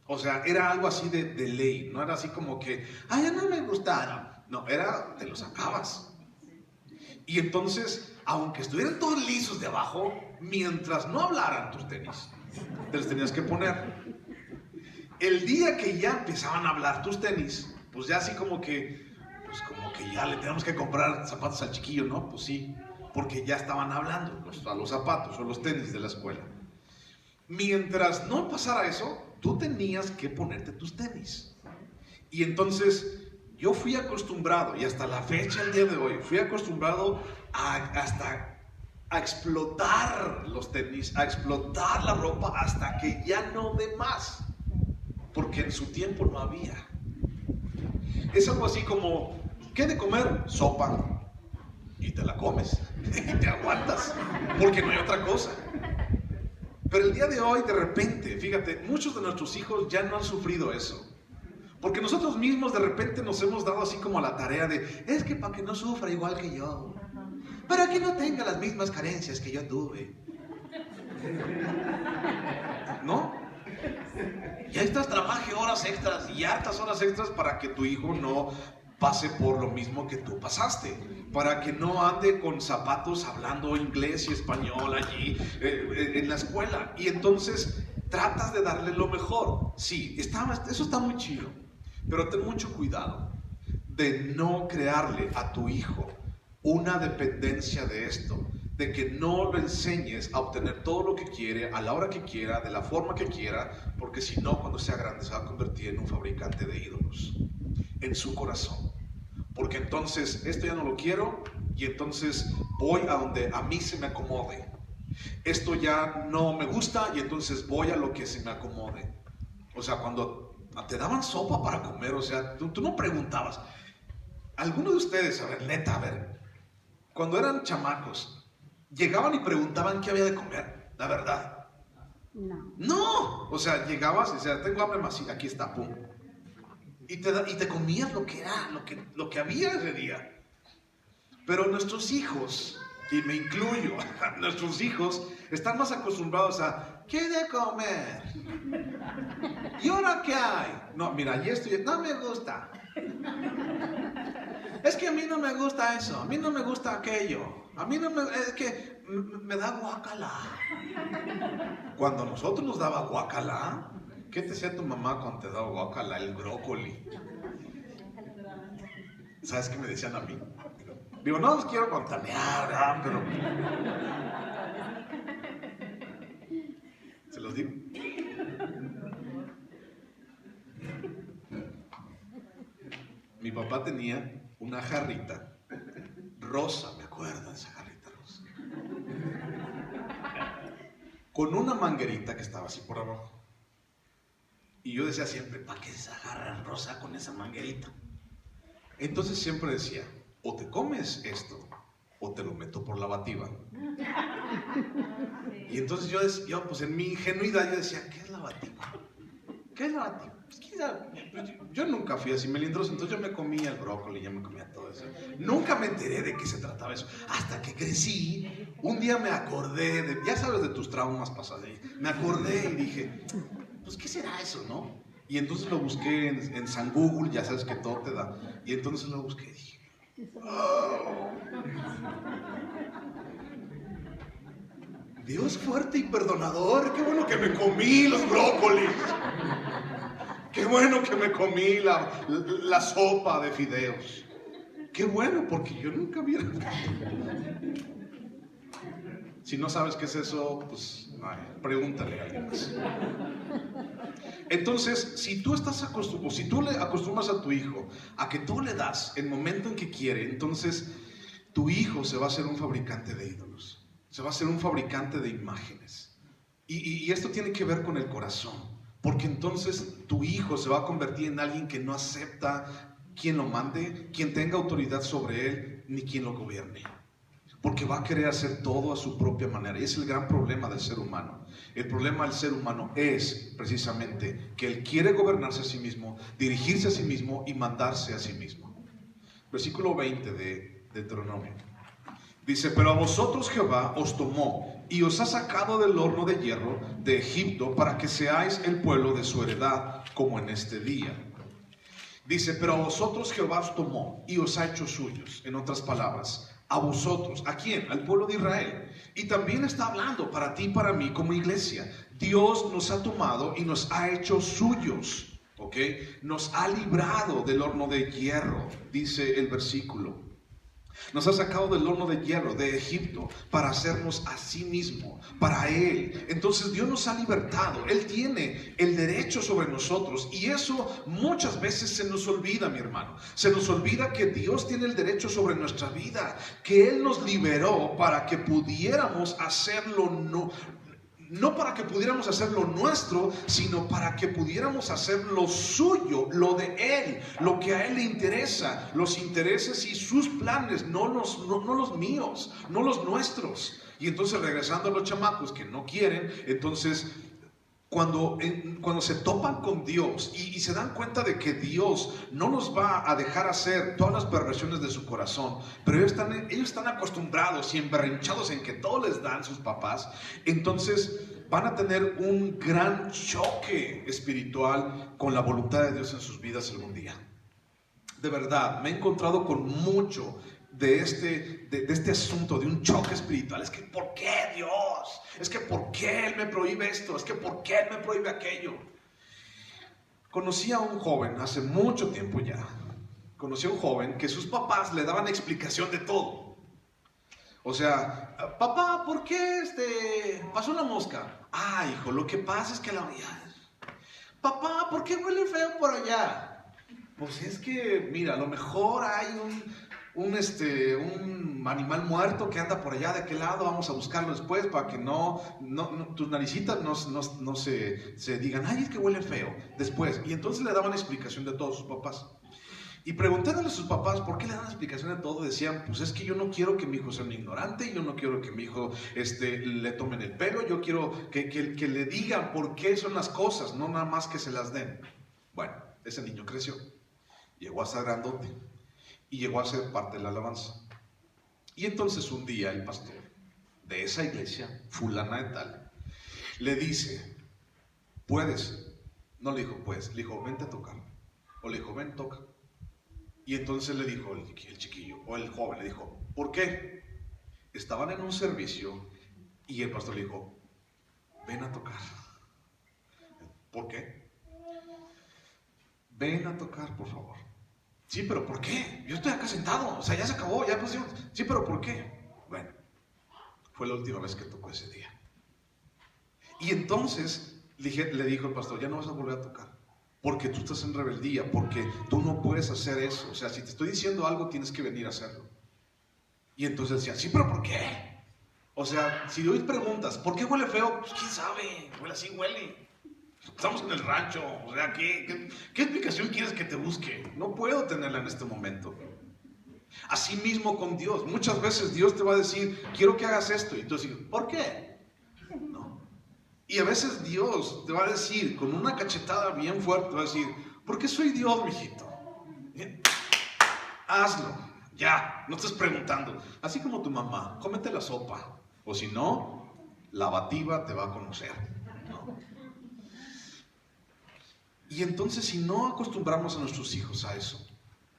O sea, era algo así de ley. No era así como que, ay, ya no me gustaron. No, era, te los acabas. Y entonces, aunque estuvieran todos lisos de abajo, mientras no hablaran tus tenis, te los tenías que poner. El día que ya empezaban a hablar tus tenis, pues ya así como que ya le tenemos que comprar zapatos al chiquillo, ¿no? Pues sí, porque ya estaban hablando a los zapatos o los tenis de la escuela. Mientras no pasara eso, tú tenías que ponerte tus tenis. Y entonces yo fui acostumbrado, y hasta la fecha, el día de hoy, fui acostumbrado a explotar los tenis, a explotar la ropa hasta que ya no dé más. Porque en su tiempo no había. Es algo así como, ¿qué de comer? Sopa. Y te la comes. Y te aguantas. Porque no hay otra cosa. Pero el día de hoy, de repente, fíjate, muchos de nuestros hijos ya no han sufrido eso. Porque nosotros mismos de repente nos hemos dado así como la tarea de, es que para que no sufra igual que yo. Para que no tenga las mismas carencias que yo tuve. ¿No? Y ahí estás, trabaje horas extras y hartas horas extras para que tu hijo no pase por lo mismo que tú pasaste, para que no ande con zapatos hablando inglés y español allí en la escuela. Y entonces tratas de darle lo mejor. Sí, eso está muy chido, pero ten mucho cuidado de no crearle a tu hijo una dependencia de esto, de que no lo enseñes a obtener todo lo que quiere, a la hora que quiera, de la forma que quiera, porque si no, cuando sea grande se va a convertir en un fabricante de ídolos en su corazón. Porque entonces esto ya no lo quiero y entonces voy a donde a mí se me acomode. Esto ya no me gusta y entonces voy a lo que se me acomode. O sea, cuando te daban sopa para comer, o sea, tú no preguntabas. Algunos de ustedes, a ver, neta, a ver, cuando eran chamacos, llegaban y preguntaban qué había de comer, la verdad. No, o sea, llegabas y decías, tengo hambre más, aquí está, pum. Y te comías lo que era, lo que había ese día. Pero nuestros hijos, y me incluyo, nuestros hijos están más acostumbrados a, ¿qué hay de comer? ¿Y ahora qué hay? No, mira, y esto no me gusta. Es que a mí no me gusta eso, a mí no me gusta aquello, a mí no me, es que me da guácala. Cuando a nosotros nos daba guácala, ¿qué te decía tu mamá cuando te daba guácala? El brócoli. ¿Sabes qué me decían a mí? Digo, no los quiero contanear, ¿verdad? Pero... ¿Se los digo? Mi papá tenía una jarrita rosa, me acuerdo de esa jarrita rosa, con una manguerita que estaba así por abajo. Y yo decía siempre, ¿para qué esa jarra rosa con esa manguerita? Entonces siempre decía, o te comes esto, o te lo meto por la bativa. Y entonces yo pues en mi ingenuidad yo decía, ¿qué es la bativa? ¿Qué es la bativa? Pues yo nunca fui así melindroso, entonces yo me comía el brócoli, yo me comía todo eso. Nunca me enteré de qué se trataba eso. Hasta que crecí, un día me acordé, ya sabes de tus traumas pasados, me acordé y dije, pues ¿qué será eso, no? Y entonces lo busqué en San Google, ya sabes que todo te da. Y entonces lo busqué y dije, ¡oh! Dios fuerte y perdonador, qué bueno que me comí los brócolis. Qué bueno que me comí la sopa de fideos. Qué bueno, porque yo nunca había... Si no sabes qué es eso, pues pregúntale a alguien más. Entonces, si tú estás acostumbrado, si tú le acostumbras a tu hijo a que tú le das el momento en que quiere, entonces tu hijo se va a hacer un fabricante de ídolos, se va a hacer un fabricante de imágenes. Y esto tiene que ver con el corazón. Porque entonces tu hijo se va a convertir en alguien que no acepta quien lo mande, quien tenga autoridad sobre él, ni quien lo gobierne. Porque va a querer hacer todo a su propia manera. Y es el gran problema del ser humano. El problema del ser humano es precisamente que él quiere gobernarse a sí mismo, dirigirse a sí mismo y mandarse a sí mismo. Versículo 20 de Deuteronomio. Dice, pero a vosotros Jehová os tomó y os ha sacado del horno de hierro de Egipto para que seáis el pueblo de su heredad como en este día. Dice, pero a vosotros Jehová os tomó y os ha hecho suyos. En otras palabras, a vosotros, ¿a quién? Al pueblo de Israel. Y también está hablando para ti y para mí como iglesia. Dios nos ha tomado y nos ha hecho suyos, ¿ok? Nos ha librado del horno de hierro, dice el versículo. Nos ha sacado del horno de hierro de Egipto para hacernos a sí mismo, para Él. Entonces Dios nos ha libertado. Él tiene el derecho sobre nosotros. Y eso muchas veces se nos olvida, mi hermano. Se nos olvida que Dios tiene el derecho sobre nuestra vida. Que Él nos liberó para que pudiéramos hacerlo no para que pudiéramos hacer lo nuestro, sino para que pudiéramos hacer lo suyo, lo de Él, lo que a Él le interesa, los intereses y sus planes, no los míos, no los nuestros. Y entonces regresando a los chamacos que no quieren, entonces cuando se topan con Dios y se dan cuenta de que Dios no nos va a dejar hacer todas las perversiones de su corazón, pero ellos están acostumbrados y emberrinchados en que todo les dan sus papás, entonces van a tener un gran choque espiritual con la voluntad de Dios en sus vidas algún día. De verdad, me he encontrado con mucho de este asunto, de un choque espiritual. Es que ¿por qué Dios? Es que ¿por qué Él me prohíbe esto? Es que ¿por qué Él me prohíbe aquello? Conocí a un joven hace mucho tiempo ya. Conocí a un joven que sus papás le daban explicación de todo. O sea, papá, ¿por qué pasó la mosca? Ah, hijo, lo que pasa es que papá, ¿por qué huele feo por allá? Pues es que, mira, a lo mejor hay un animal muerto que anda por allá de aquel lado, vamos a buscarlo después para que tus naricitas no se digan, ay, es que huele feo, después. Y entonces le daban explicación de todos sus papás. Y preguntándole a sus papás por qué le dan explicación de todo, decían, pues es que yo no quiero que mi hijo sea un ignorante, yo no quiero que mi hijo le tomen el pelo, yo quiero que le digan por qué son las cosas, no nada más que se las den. Bueno, ese niño creció, llegó a ser grandote y llegó a ser parte de la alabanza. Y entonces un día el pastor de esa iglesia, fulana de tal, le dice, ¿puedes? No le dijo, pues, le dijo, vente a tocar. O le dijo, ven, toca. Y entonces le dijo el chiquillo, o el joven, le dijo, ¿por qué? Estaban en un servicio y el pastor le dijo, ven a tocar. ¿Por qué? Ven a tocar, por favor. Sí, pero ¿por qué? Yo estoy acá sentado, o sea, ya se acabó, ya pusimos. Sí, pero ¿por qué? Bueno, fue la última vez que tocó ese día. Y entonces le dijo el pastor, ya no vas a volver a tocar. Porque tú estás en rebeldía, porque tú no puedes hacer eso. O sea, si te estoy diciendo algo, tienes que venir a hacerlo. Y entonces decía, sí, pero ¿por qué? O sea, si hoy preguntas, ¿por qué huele feo? Pues quién sabe, huele así, huele. Estamos en el rancho, o sea, ¿qué explicación quieres que te busque? No puedo tenerla en este momento. Así mismo con Dios. Muchas veces Dios te va a decir, quiero que hagas esto. Y tú dices, ¿por qué? No. Y a veces Dios te va a decir, con una cachetada bien fuerte, te va a decir, porque soy Dios, mijito. Hazlo, ya, no estés preguntando. Así como tu mamá, cómete la sopa. O si no, la bativa te va a conocer, ¿no? Y entonces, si no acostumbramos a nuestros hijos a eso,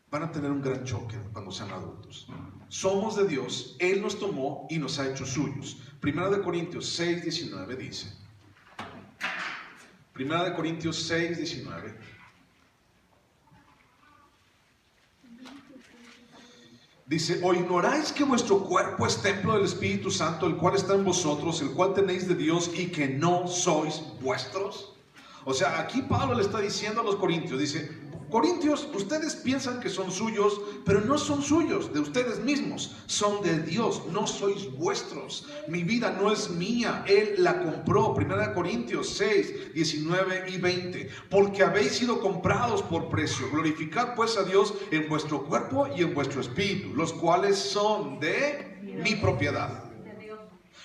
van a tener un gran choque cuando sean adultos. Somos de Dios, Él nos tomó y nos ha hecho suyos. 1 Corintios 6:19 dice. 1 Corintios 6:19. Dice, ¿o ignoráis que vuestro cuerpo es templo del Espíritu Santo, el cual está en vosotros, el cual tenéis de Dios y que no sois vuestros? O sea, aquí Pablo le está diciendo a los corintios, dice, Corintios, ustedes piensan que son suyos, pero no son suyos, de ustedes mismos, son de Dios, no sois vuestros. Mi vida no es mía, Él la compró. 1 Corintios 6:19 y 20. Porque habéis sido comprados por precio. Glorificad pues a Dios en vuestro cuerpo y en vuestro espíritu, los cuales son de mi propiedad.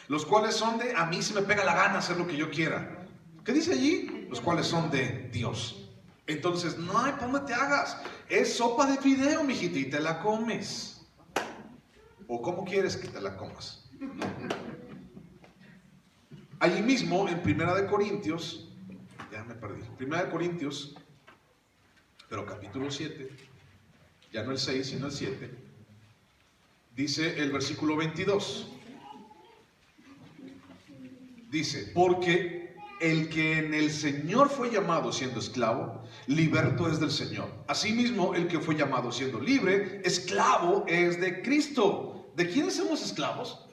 Los cuales son de, a mí se me pega la gana hacer lo que yo quiera. ¿Qué dice allí? Los cuales son de Dios. Entonces, no hay para dónde te hagas. Es sopa de fideo, mijito, y te la comes. ¿O cómo quieres que te la comas? Allí mismo, en 1 Corintios, ya me perdí, 1 Corintios, pero capítulo 7, ya no el 6, sino el 7, dice el versículo 22. Dice, porque el que en el Señor fue llamado siendo esclavo, liberto es del Señor. Asimismo, el que fue llamado siendo libre, esclavo es de Cristo. ¿De quiénes somos esclavos?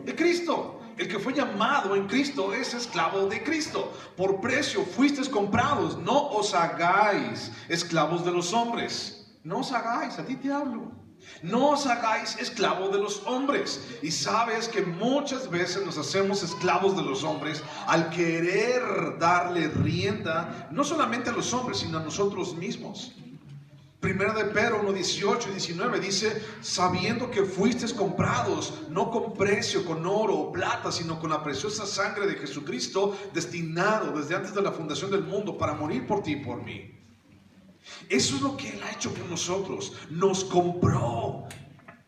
De Cristo. El que fue llamado en Cristo es esclavo de Cristo. Por precio fuisteis comprados. No os hagáis esclavos de los hombres. No os hagáis, a ti te hablo. No os hagáis esclavos de los hombres. Y sabes que muchas veces nos hacemos esclavos de los hombres al querer darle rienda, no solamente a los hombres, sino a nosotros mismos. 1 de Pedro 1:18 y 19 dice, sabiendo que fuisteis comprados, no con precio, con oro o plata, sino con la preciosa sangre de Jesucristo, destinado desde antes de la fundación del mundo para morir por ti y por mí. Eso es lo que Él ha hecho por nosotros. Nos compró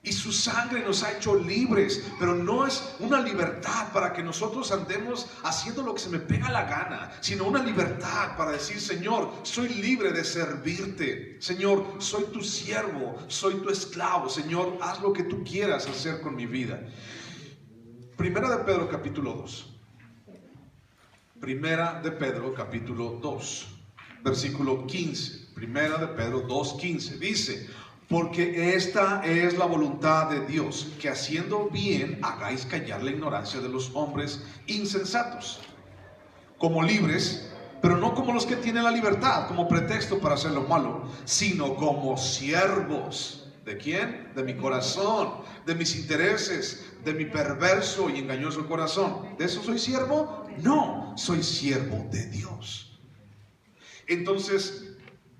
y su sangre nos ha hecho libres. Pero no es una libertad para que nosotros andemos haciendo lo que se me pega la gana, sino una libertad para decir, Señor, soy libre de servirte. Señor, soy tu siervo, soy tu esclavo. Señor, haz lo que tú quieras hacer con mi vida. Primera de Pedro capítulo 2. Primera de Pedro capítulo 2, versículo 15. Primera de Pedro 2:15 dice, Porque esta es la voluntad de Dios, que haciendo bien hagáis callar la ignorancia de los hombres insensatos, como libres, pero no como los que tienen la libertad como pretexto para hacer lo malo, sino como siervos. ¿De quién? De mi corazón, de mis intereses, de mi perverso y engañoso corazón. ¿De eso soy siervo? No, soy siervo de Dios. Entonces,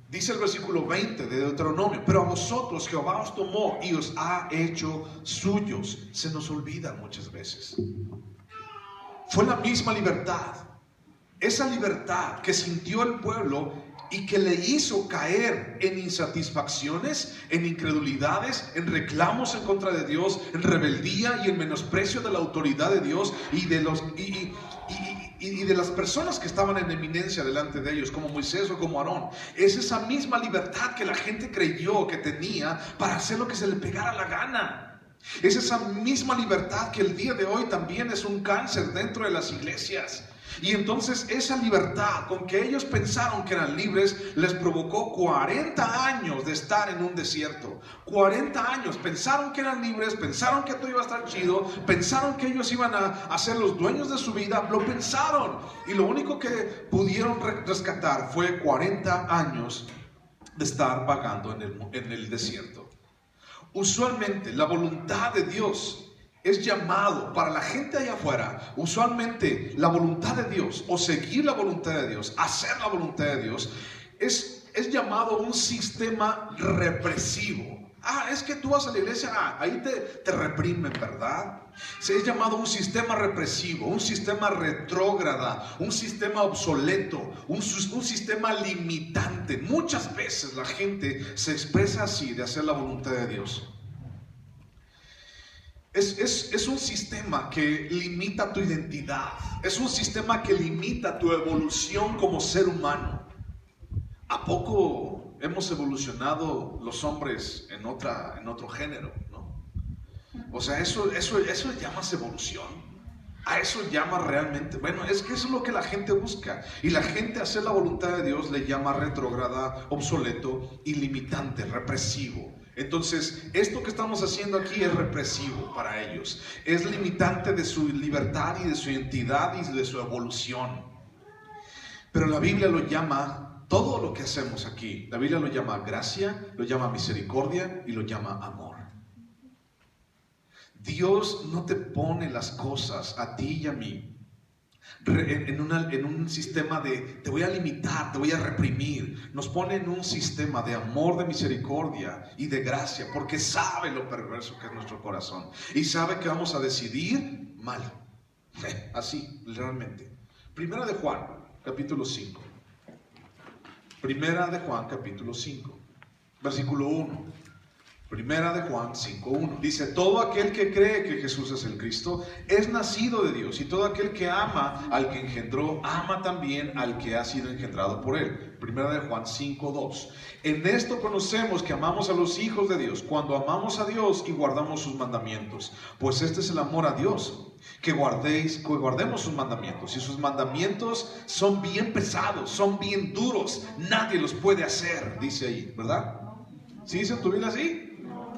dice el versículo 20 de Deuteronomio: pero a vosotros Jehová os tomó y os ha hecho suyos. Se nos olvida muchas veces. Fue la misma libertad, esa libertad que sintió el pueblo y que le hizo caer en insatisfacciones, en incredulidades, en reclamos en contra de Dios, en rebeldía y en menosprecio de la autoridad de Dios y de las personas que estaban en eminencia delante de ellos, como Moisés o como Aarón. Es esa misma libertad que la gente creyó que tenía para hacer lo que se le pegara la gana. Es esa misma libertad que el día de hoy también es un cáncer dentro de las iglesias. Y entonces esa libertad con que ellos pensaron que eran libres les provocó 40 años de estar en un desierto. 40 años, pensaron que eran libres, pensaron que todo iba a estar chido, pensaron que ellos iban a ser los dueños de su vida, lo pensaron. Y lo único que pudieron rescatar fue 40 años de estar vagando en el desierto. Usualmente la voluntad de Dios es llamado para la gente allá afuera. Usualmente la voluntad de Dios, o seguir la voluntad de Dios, hacer la voluntad de Dios, es llamado un sistema represivo. Es que tú vas a la iglesia, ahí te reprimen, ¿verdad? Se es llamado un sistema represivo, un sistema retrógrada, un sistema obsoleto, un sistema limitante. Muchas veces la gente se expresa así de hacer la voluntad de Dios. Es un sistema que limita tu identidad. Es un sistema que limita tu evolución como ser humano. ¿A poco hemos evolucionado los hombres en otro género, ¿no? O sea, eso llamas evolución. A eso llama realmente, bueno, es que eso es lo que la gente busca. Y la gente hacer la voluntad de Dios le llama retrógrada, obsoleto, ilimitante, represivo. Entonces, esto que estamos haciendo aquí es represivo para ellos. Es limitante de su libertad y de su identidad y de su evolución. Pero la Biblia lo llama, todo lo que hacemos aquí, la Biblia lo llama gracia, lo llama misericordia y lo llama amor. Dios no te pone las cosas a ti y a mí en un sistema de te voy a limitar, te voy a reprimir. Nos pone en un sistema de amor, de misericordia y de gracia, porque sabe lo perverso que es nuestro corazón y sabe que vamos a decidir mal. Así, realmente. Primera de Juan, capítulo 5. Primera de Juan, capítulo 5, versículo 1. Primera de Juan 5:1 dice: todo aquel que cree que Jesús es el Cristo es nacido de Dios, y todo aquel que ama al que engendró, ama también al que ha sido engendrado por él. Primera de Juan 5:2. En esto conocemos que amamos a los hijos de Dios, cuando amamos a Dios y guardamos sus mandamientos. Pues este es el amor a Dios, que guardemos sus mandamientos. Y sus mandamientos son bien pesados, son bien duros, nadie los puede hacer, dice ahí, ¿verdad? ¿Sí dice en tu Biblia así?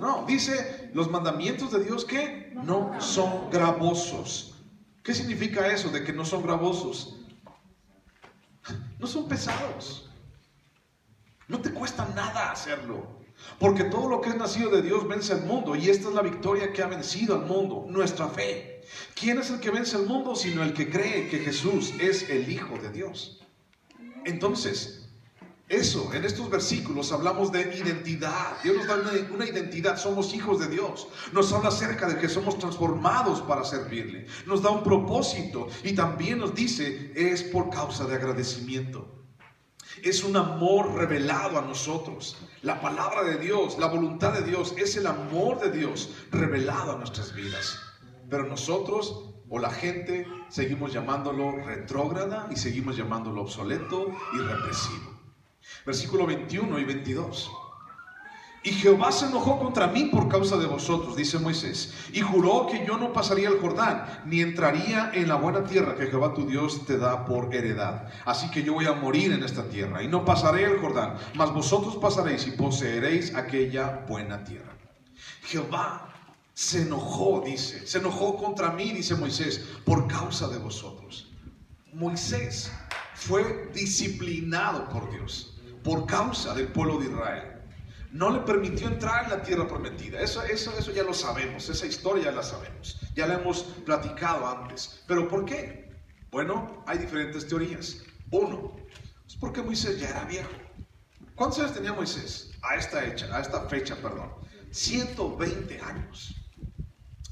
No, dice los mandamientos de Dios que no son gravosos. ¿Qué significa eso de que no son gravosos? No son pesados. No te cuesta nada hacerlo. Porque todo lo que es nacido de Dios vence al mundo. Y esta es la victoria que ha vencido al mundo, nuestra fe. ¿Quién es el que vence al mundo? Sino el que cree que Jesús es el Hijo de Dios. Entonces, en estos versículos hablamos de identidad. Dios nos da una identidad, somos hijos de Dios. Nos habla acerca de que somos transformados para servirle. Nos da un propósito y también nos dice, es por causa de agradecimiento. Es un amor revelado a nosotros. La palabra de Dios, la voluntad de Dios, es el amor de Dios revelado a nuestras vidas. Pero nosotros, o la gente, seguimos llamándolo retrógrada y seguimos llamándolo obsoleto y represivo. Versículo 21 y 22. Y Jehová se enojó contra mí por causa de vosotros, dice Moisés, y juró que yo no pasaría el Jordán, ni entraría en la buena tierra que Jehová tu Dios te da por heredad. Así que yo voy a morir en esta tierra, y no pasaré el Jordán, mas vosotros pasaréis y poseeréis aquella buena tierra. Jehová se enojó, dice, se enojó contra mí, dice Moisés, por causa de vosotros. Moisés fue disciplinado por Dios, por causa del pueblo de Israel. No le permitió entrar en la tierra prometida. Eso ya lo sabemos, esa historia ya la sabemos, ya la hemos platicado antes. ¿Pero por qué? Bueno, hay diferentes teorías. Uno, es porque Moisés ya era viejo. ¿Cuántos años tenía Moisés? A esta fecha, 120 años.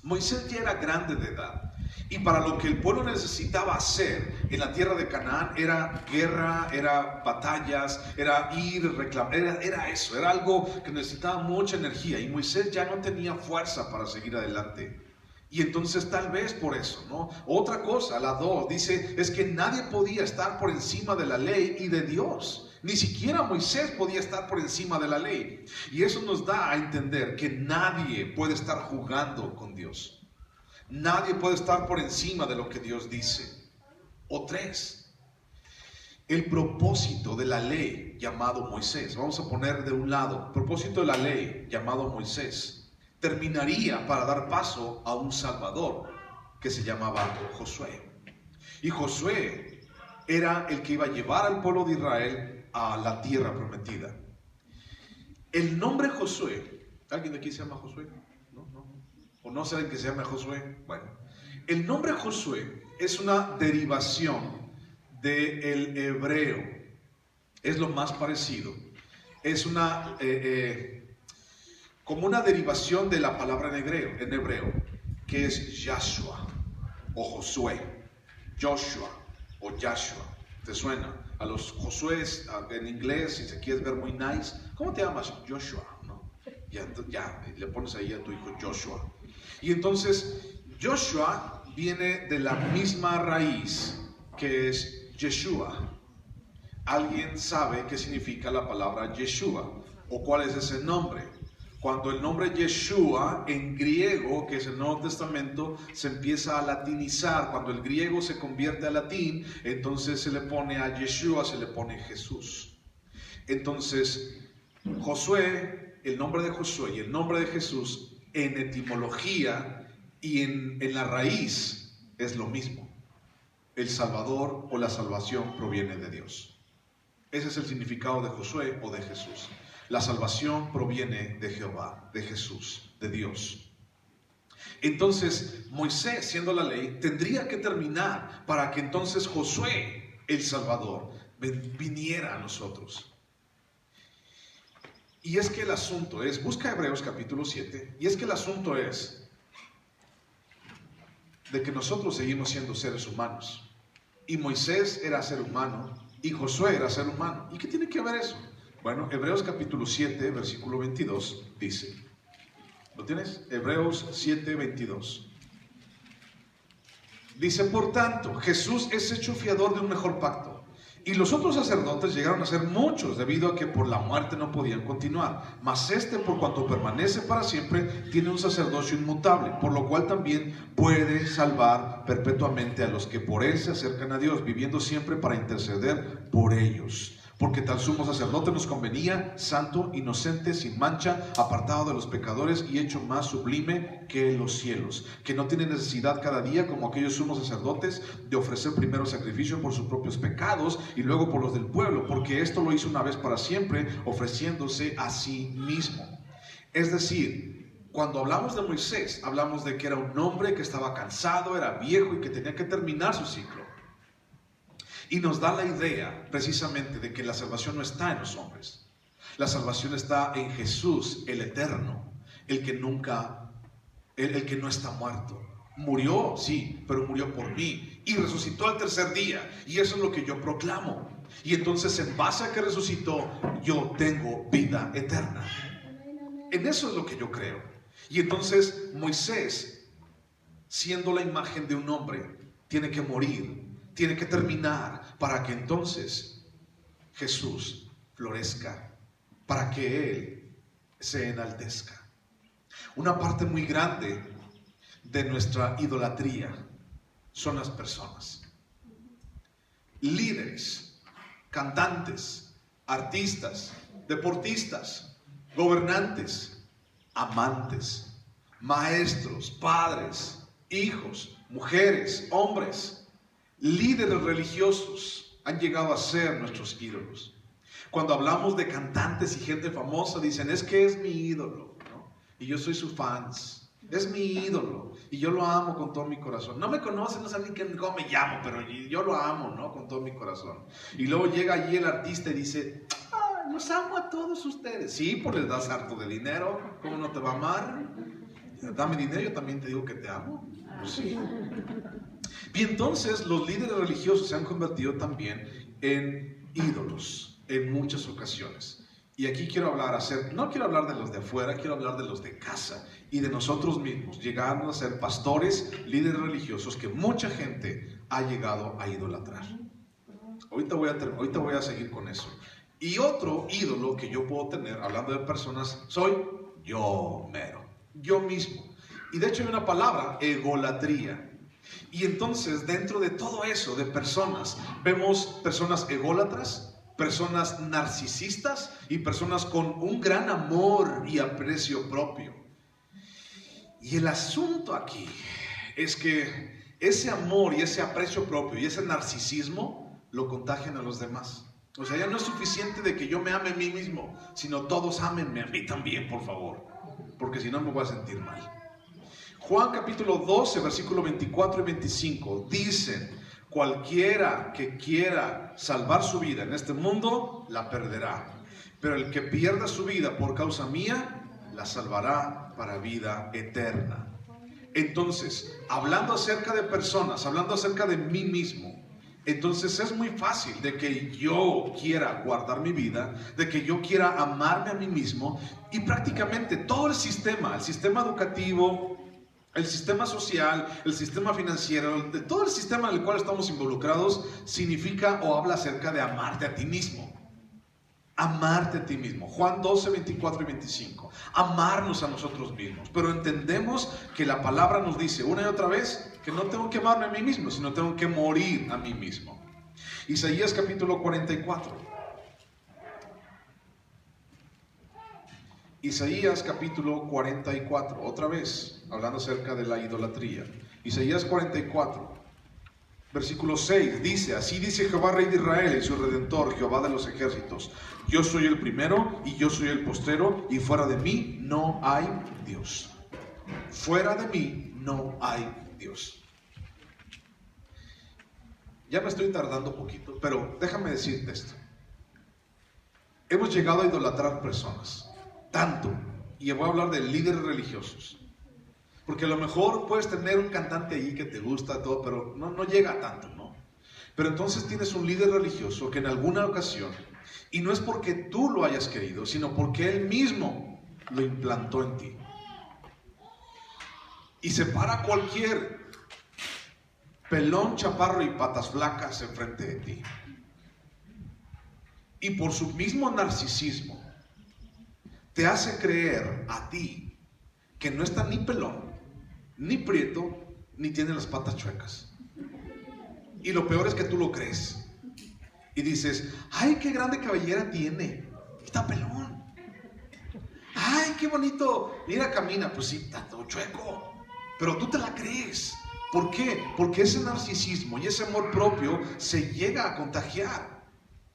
Moisés ya era grande de edad. Y para lo que el pueblo necesitaba hacer en la tierra de Canaán era guerra, era batallas, era ir, reclamar, era eso, era algo que necesitaba mucha energía. Y Moisés ya no tenía fuerza para seguir adelante. Y entonces tal vez por eso, ¿no? Otra cosa, la 2, dice, es que nadie podía estar por encima de la ley y de Dios. Ni siquiera Moisés podía estar por encima de la ley. Y eso nos da a entender que nadie puede estar jugando con Dios. Nadie puede estar por encima de lo que Dios dice. O 3, el propósito de la ley llamado Moisés. Vamos a poner de un lado, el propósito de la ley llamado Moisés terminaría para dar paso a un Salvador que se llamaba Josué. Y Josué era el que iba a llevar al pueblo de Israel a la tierra prometida. El nombre Josué, ¿alguien de aquí se llama Josué? ¿O no saben que se llama Josué? Bueno, el nombre Josué es una derivación del hebreo. Es lo más parecido. Es una como una derivación de la palabra en hebreo, que es Yahshua o Josué, Joshua o Yahshua. ¿Te suena? A los Josués en inglés, si se quieres ver muy nice, ¿cómo te llamas? Joshua, ¿no? Ya, le pones ahí a tu hijo Joshua. Y entonces Joshua viene de la misma raíz que es Yeshua. ¿Alguien sabe qué significa la palabra Yeshua? ¿O cuál es ese nombre? Cuando el nombre Yeshua en griego, que es el Nuevo Testamento, se empieza a latinizar, cuando el griego se convierte a latín, entonces se le pone a Yeshua, se le pone Jesús. Entonces, Josué, el nombre de Josué y el nombre de Jesús, en etimología y en la raíz es lo mismo. El Salvador o la salvación proviene de Dios. Ese es el significado de Josué o de Jesús. La salvación proviene de Jehová, de Jesús, de Dios. Entonces Moisés, siendo la ley, tendría que terminar para que entonces Josué, el Salvador, viniera a nosotros. Y es que el asunto es, busca Hebreos capítulo 7, y es que el asunto es de que nosotros seguimos siendo seres humanos. Y Moisés era ser humano, y Josué era ser humano. ¿Y qué tiene que ver eso? Bueno, Hebreos capítulo 7, versículo 22, dice, ¿lo tienes? Hebreos 7, 22. Dice, por tanto, Jesús es hecho fiador de un mejor pacto. Y los otros sacerdotes llegaron a ser muchos, debido a que por la muerte no podían continuar. Mas este, por cuanto permanece para siempre, tiene un sacerdocio inmutable, por lo cual también puede salvar perpetuamente a los que por él se acercan a Dios, viviendo siempre para interceder por ellos. Porque tal sumo sacerdote nos convenía, santo, inocente, sin mancha, apartado de los pecadores y hecho más sublime que los cielos, que no tiene necesidad cada día, como aquellos sumos sacerdotes, de ofrecer primero sacrificio por sus propios pecados y luego por los del pueblo, porque esto lo hizo una vez para siempre, ofreciéndose a sí mismo. Es decir, cuando hablamos de Moisés, hablamos de que era un hombre que estaba cansado, era viejo y que tenía que terminar su ciclo. Y nos da la idea precisamente de que la salvación no está en los hombres. La salvación está en Jesús, el eterno, el que nunca, el que no está muerto. Murió, sí, pero murió por mí y resucitó al tercer día. Y eso es lo que yo proclamo. Y entonces en base a que resucitó, yo tengo vida eterna. En eso es lo que yo creo. Y entonces Moisés, siendo la imagen de un hombre, tiene que morir. Tiene que terminar para que entonces Jesús florezca, para que Él se enaltezca. Una parte muy grande de nuestra idolatría son las personas. Líderes, cantantes, artistas, deportistas, gobernantes, amantes, maestros, padres, hijos, mujeres, hombres, líderes religiosos han llegado a ser nuestros ídolos. Cuando hablamos de cantantes y gente famosa, dicen, es que es mi ídolo, ¿no? Y yo soy su fans. Es mi ídolo y yo lo amo con todo mi corazón. No me conocen, no saben ni cómo me llamo, pero yo lo amo, ¿no? Con todo mi corazón. Y luego llega allí el artista y dice, los amo a todos ustedes. Sí, pues les das harto de dinero. ¿Cómo no te va a amar? Dame dinero, yo también te digo que te amo. Pues sí. Y entonces los líderes religiosos se han convertido también en ídolos en muchas ocasiones. Y aquí quiero hablar no quiero hablar de los de afuera, quiero hablar de los de casa y de nosotros mismos, llegando a ser pastores, líderes religiosos que mucha gente ha llegado a idolatrar. Ahorita voy a seguir con eso. Y otro ídolo que yo puedo tener, hablando de personas, soy yo mero, yo mismo. Y de hecho hay una palabra, egolatría. Y entonces dentro de todo eso de personas, vemos personas ególatras, personas narcisistas y personas con un gran amor y aprecio propio. Y el asunto aquí es que ese amor y ese aprecio propio y ese narcisismo lo contagian a los demás. O sea, ya no es suficiente de que yo me ame a mí mismo, sino todos ámenme a mí también, por favor, porque si no me voy a sentir mal. Juan capítulo 12, versículo 24 y 25 dicen: cualquiera que quiera salvar su vida en este mundo, la perderá. Pero el que pierda su vida por causa mía, la salvará para vida eterna. Entonces, hablando acerca de personas, hablando acerca de mí mismo, entonces es muy fácil de que yo quiera guardar mi vida, de que yo quiera amarme a mí mismo, y prácticamente todo el sistema educativo, el sistema social, el sistema financiero, todo el sistema en el cual estamos involucrados, significa o habla acerca de amarte a ti mismo. Amarte a ti mismo. Juan 12, 24 y 25. Amarnos a nosotros mismos. Pero entendemos que la palabra nos dice una y otra vez que no tengo que amarme a mí mismo, sino tengo que morir a mí mismo. Isaías capítulo 44. Isaías capítulo 44, otra vez, hablando acerca de la idolatría. Isaías 44, versículo 6, dice: así dice Jehová, Rey de Israel y su Redentor, Jehová de los ejércitos: yo soy el primero y yo soy el postrero, y fuera de mí no hay Dios. Fuera de mí no hay Dios. Ya me estoy tardando poquito, pero déjame decirte esto. Hemos llegado a idolatrar personas. Tanto, y voy a hablar de líderes religiosos, porque a lo mejor puedes tener un cantante ahí que te gusta todo, pero no llega a tanto, ¿no? Pero entonces tienes un líder religioso que en alguna ocasión, y no es porque tú lo hayas querido, sino porque él mismo lo implantó en ti, y se para cualquier pelón, chaparro y patas flacas enfrente de ti, y por su mismo narcisismo te hace creer a ti que no está ni pelón, ni prieto, ni tiene las patas chuecas. Y lo peor es que tú lo crees. Y dices: ay, qué grande cabellera tiene, está pelón. Ay, qué bonito, mira, camina. Pues sí, está todo chueco. Pero tú te la crees. ¿Por qué? Porque ese narcisismo y ese amor propio se llega a contagiar.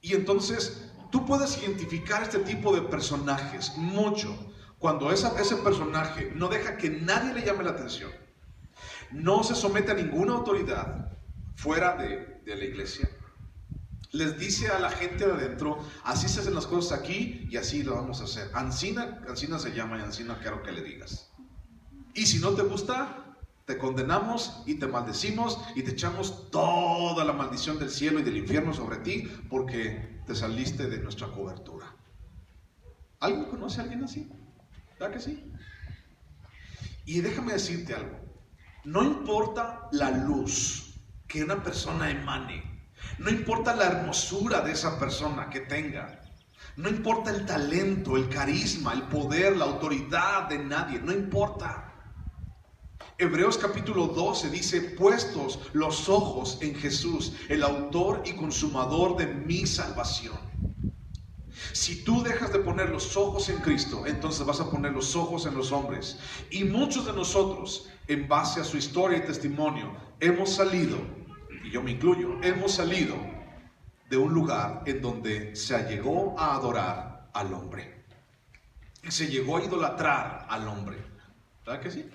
Y entonces tú puedes identificar este tipo de personajes mucho cuando ese personaje no deja que nadie le llame la atención, no se somete a ninguna autoridad fuera de la iglesia, les dice a la gente de adentro: así se hacen las cosas aquí y así lo vamos a hacer. Ancina se llama, y ancina quiero que le digas. Y si no te gusta, te condenamos y te maldecimos y te echamos toda la maldición del cielo y del infierno sobre ti porque te saliste de nuestra cobertura. ¿Alguien conoce a alguien así? ¿Verdad que sí? Y déjame decirte algo. No importa la luz que una persona emane, no importa la hermosura de esa persona que tenga, No importa el talento, el carisma, el poder, la autoridad de nadie, no importa. Hebreos capítulo 12 dice: puestos los ojos en Jesús, el autor y consumador de mi salvación. Si tú dejas de poner los ojos en Cristo, entonces vas a poner los ojos en los hombres. Y muchos de nosotros, en base a su historia y testimonio, hemos salido, y yo me incluyo, hemos salido de un lugar en donde se llegó a adorar al hombre. Y se llegó a idolatrar al hombre. ¿Verdad que sí?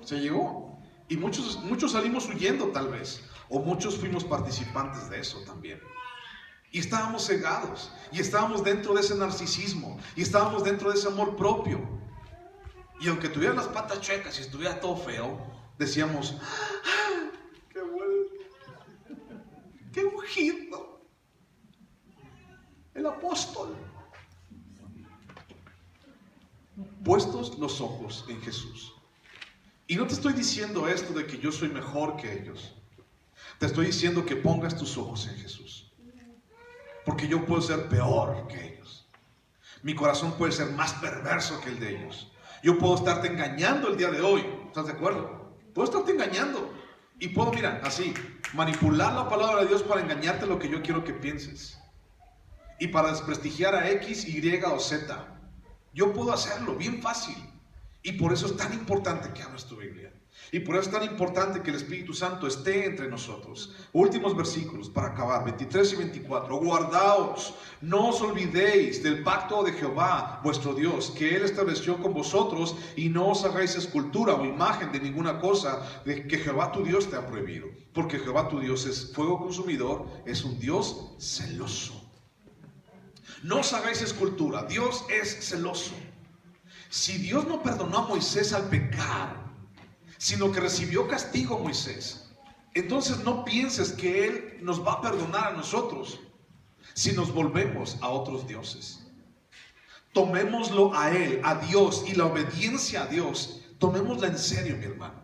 Se llegó. Y muchos salimos huyendo tal vez. O muchos fuimos participantes de eso también. Y estábamos cegados. Y estábamos dentro de ese narcisismo. Y estábamos dentro de ese amor propio. Y aunque tuviera las patas chuecas y estuviera todo feo, decíamos: ¡ah, qué bueno! ¡Qué ungido! El apóstol. Puestos los ojos en Jesús. Y no te estoy diciendo esto de que yo soy mejor que ellos. Te estoy diciendo que pongas tus ojos en Jesús. Porque yo puedo ser peor que ellos. Mi corazón puede ser más perverso que el de ellos. Yo puedo estarte engañando el día de hoy. ¿Estás de acuerdo? Puedo estarte engañando. Y puedo, mira, así, manipular la palabra de Dios para engañarte lo que yo quiero que pienses. Y para desprestigiar a X, Y o Z. Yo puedo hacerlo bien fácil. Y por eso es tan importante que abras tu Biblia. Y por eso es tan importante que el Espíritu Santo esté entre nosotros. Últimos versículos para acabar, 23 y 24. Guardaos, no os olvidéis del pacto de Jehová, vuestro Dios, que Él estableció con vosotros, y no os hagáis escultura o imagen de ninguna cosa de que Jehová tu Dios te ha prohibido. Porque Jehová tu Dios es fuego consumidor, es un Dios celoso. No os hagáis escultura, Dios es celoso. Si Dios no perdonó a Moisés al pecar, sino que recibió castigo Moisés, entonces no pienses que Él nos va a perdonar a nosotros si nos volvemos a otros dioses. Tomémoslo a Él, a Dios, y la obediencia a Dios, tomémosla en serio, mi hermano.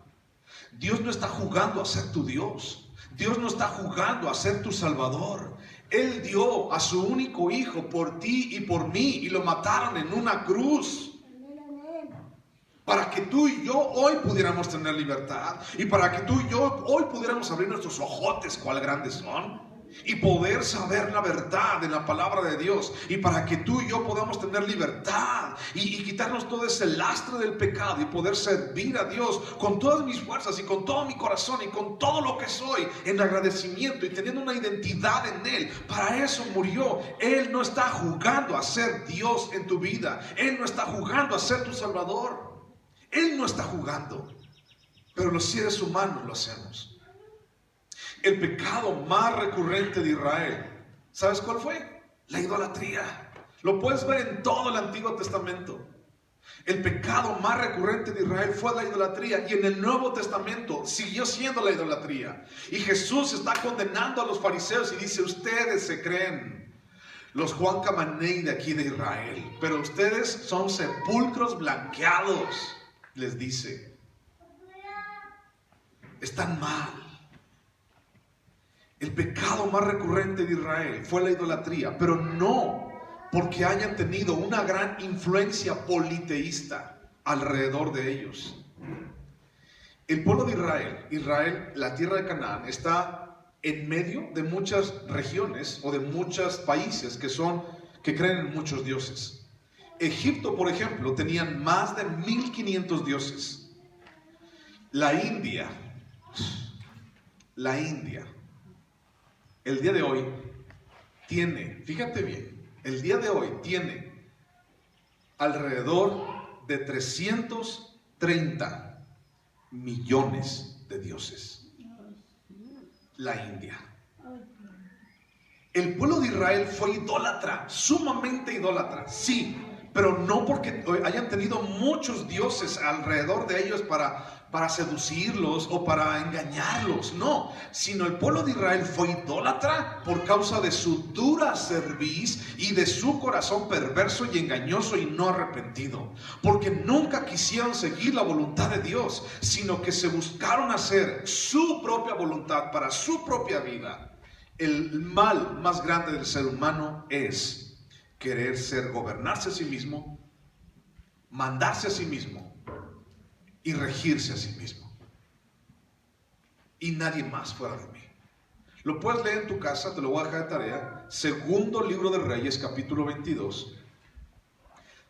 Dios no está jugando a ser tu Dios. Dios no está jugando a ser tu Salvador. Él dio a su único hijo por ti y por mí, y lo mataron en una cruz. Para que tú y yo hoy pudiéramos tener libertad. Y para que tú y yo hoy pudiéramos abrir nuestros ojotes, cuál grandes son, y poder saber la verdad de la palabra de Dios. Y para que tú y yo podamos tener libertad y quitarnos todo ese lastre del pecado, y poder servir a Dios con todas mis fuerzas y con todo mi corazón y con todo lo que soy, en agradecimiento y teniendo una identidad en Él. Para eso murió. Él no está jugando a ser Dios en tu vida. Él no está jugando a ser tu Salvador. Él no está jugando, pero los seres humanos lo hacemos. El pecado más recurrente de Israel, ¿sabes cuál fue? La idolatría. Lo puedes ver en todo el Antiguo Testamento. El pecado más recurrente de Israel fue la idolatría, y en el Nuevo Testamento siguió siendo la idolatría. Y Jesús está condenando a los fariseos y dice: ustedes se creen los Juan Camaney de aquí de Israel, pero ustedes son sepulcros blanqueados. Les dice, están mal. El pecado más recurrente de Israel fue la idolatría, pero no porque hayan tenido una gran influencia politeísta alrededor de ellos. El pueblo de Israel, la tierra de Canaán, está en medio de muchas regiones o de muchos países que creen en muchos dioses. Egipto, por ejemplo, tenían más de 1500 dioses. La India, el día de hoy tiene, fíjate bien, el día de hoy tiene alrededor de 330 millones de dioses. La India. El pueblo de Israel fue idólatra, sumamente idólatra, sí, pero no porque hayan tenido muchos dioses alrededor de ellos para seducirlos o para engañarlos, no, sino el pueblo de Israel fue idólatra por causa de su dura cerviz y de su corazón perverso y engañoso y no arrepentido, porque nunca quisieron seguir la voluntad de Dios, sino que se buscaron hacer su propia voluntad para su propia vida. El mal más grande del ser humano es querer gobernarse a sí mismo, mandarse a sí mismo y regirse a sí mismo. Y nadie más fuera de mí. Lo puedes leer en tu casa, te lo voy a dejar de tarea. Segundo libro de Reyes, capítulo 22.